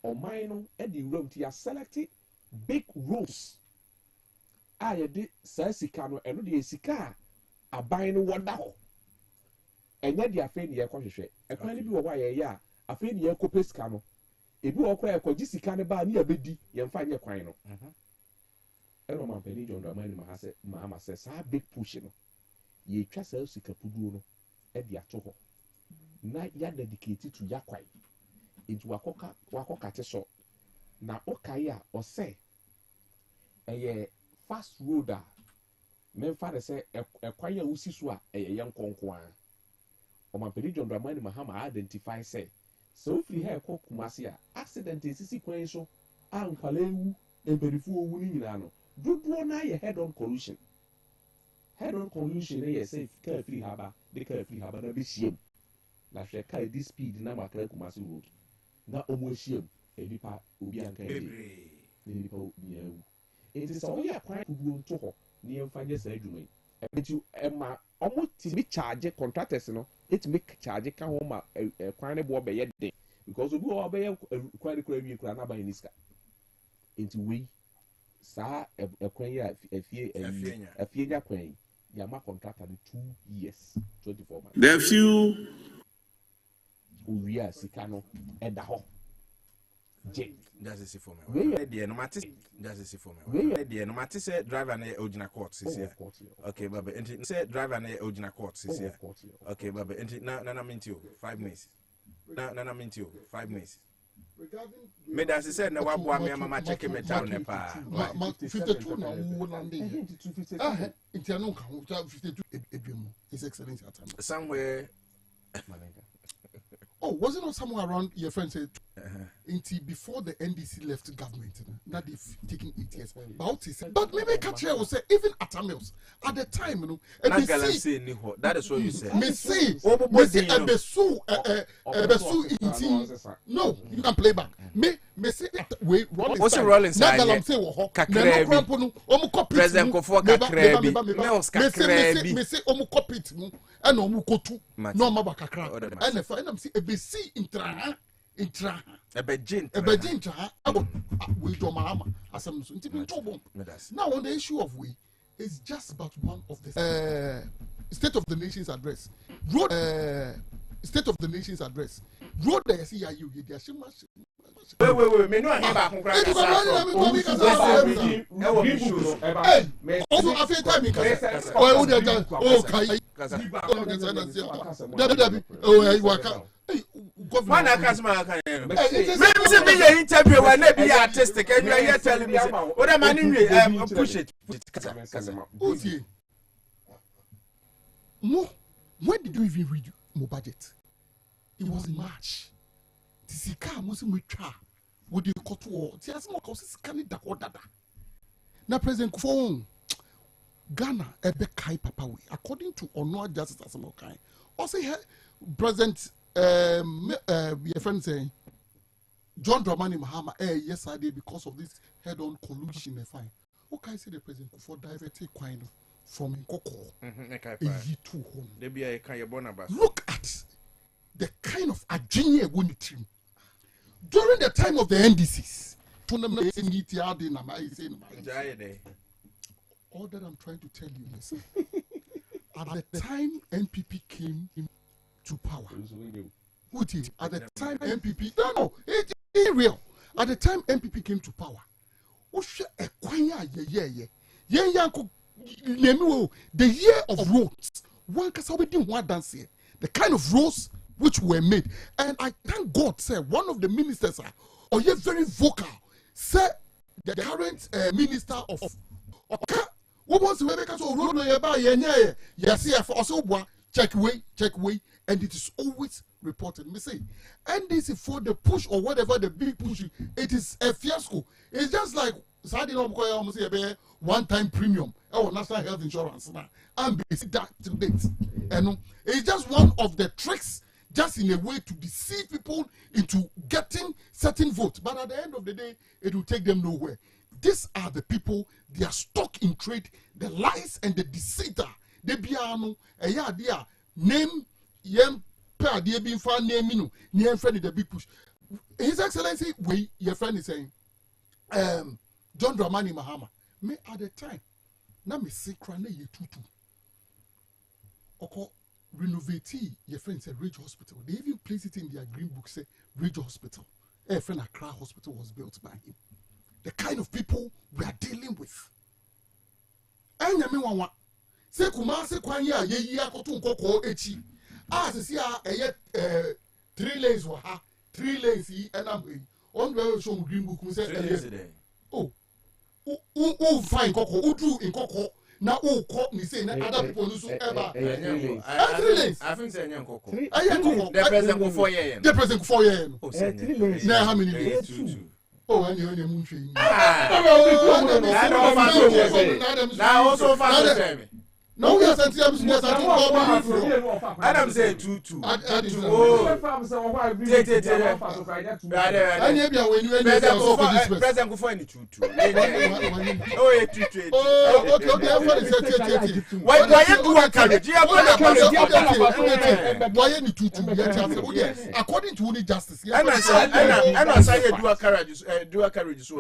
oman no e di room ti select big roads a de sika no eno de sika aban no woda ho enya de afa ne ye kwohwehwe ekwan bi wo wa ye ya afa ne ye kope sika no ebi wo kra ekwaji sika ne ba ne abedi ye mfa nye kwan no eno ma peni John Dramani Mahama se sa big push no ye twa sa sika puduo no e de ato ho na ya dedicate to yakwan into wakoka te so na okay a o say eye fast road a memfa de say ekwan ya usi so a eye yenkonko a o man pedi John Dramani Mahama identify say so free hair ko Kumasi accident is kwan so ankwala ewu emperifu owu ni nyina no dodo na ye head on collision na say car free haba na be shame na hwe car this speed na makra Kumasi road na omo shame edipa obi anka e ni pa obi ewu it is all ya kwan kudu nto ho ni emfanye sa adwuma etu ema omo ti be charge contractors no it make charge ka ho ma kwan ne bo be ye de because obi o be ye kwan kura wi kura na ba niska into we sa kwan ya afie nya kwan ya ma contractor 2 years 24 months there few we are sikano eda ho That's it for me. Where the nomatis? That's it for me. Where the nomatis driver na original court says here. Okay, baba. And say driver na original court says here. Okay, baba. And na mean you 5 minutes. Na mean you 5 minutes. Me that said na wa boa me mama check me town ne pa. 52 na wo lande. Intia no ka 52 edwemu. His Excellency at time. Somewhere. Oh, was it not somewhere around your friend said before the NDC left government? Now they've taken 8 years. But maybe Kachia will say, even at Tamils, at the time, you know, that is what you said. Messi, Ebesu, no, you can play back. Messi, wait, what's the rolling side? President Kofo Kakrebi, Messi, Omukopit, and Omukotu, no Mabakakra, and if I see Ebesi intra. Ebejin we do Mahama as some now on the issue of we is just about one of the State of the Nation's address. State of the Nation's address. Road there see you there wait me no back also after time one customer can maybe be interview when they be artistic and you are telling me what am I push it when did you even read my budget? It was in March. This is car must we try with the court war. There's more causes can da order. Now President Kufo Ghana ebe kai papa we according to Honor Justice Asamokai. Also President your friend saying John Dramani Mahama yes I did because of this head-on collusion fine. Okay, say the President Kufo diverted quine from Nkoko. Look at the kind of agenda we team during the time of the NDCs. All that I'm trying to tell you is at the time NPP came to power. At the time NPP, no, it's real. At the time NPP came to power, the year of roads, one can one dance here. The kind of roads which were made, and I thank God, sir, one of the ministers are very vocal. Sir, the current minister of what was the way to road yes, also check way, and it is always reported. Me say, and this is for the push or whatever the big push. It is a fiasco. It's just like one-time premium or national health insurance now, and basic that to date. And it's just one of the tricks, just in a way to deceive people into getting certain votes. But at the end of the day, it will take them nowhere. These are the people, they are stuck in trade, the lies and the deceit. They be name yem per they be found name you near friend the big push. His Excellency, we your friend is saying, John Dramani Mahama. Me at the time, na me say crane ye tutu. Oko renovate your friend said Ridge Hospital. They even place it in their green book say Ridge Hospital. A friend Accra Hospital was built by him. The kind of people we are dealing with. Anya me wanwa. Se kuma se kwanya ye akoto nkoko echi. Se see 3 lanes wa ha. 3 lanes yi enam on we show green book say oh fine koko udru in koko na o call me say na other people no so ever. I think say nyan koko. The president go 4 years. The president go 4 years. Na how many days? 2. Oh, and you mun hwe. Now also fast me. No, we are sending them to Adam say 2-2. President go for any 2-2. Oh, 2-2. Oh, okay. Why you do a carriage? Why you 2-2? Yes. According to only justice. And I say do a carriage. Do a carriage. So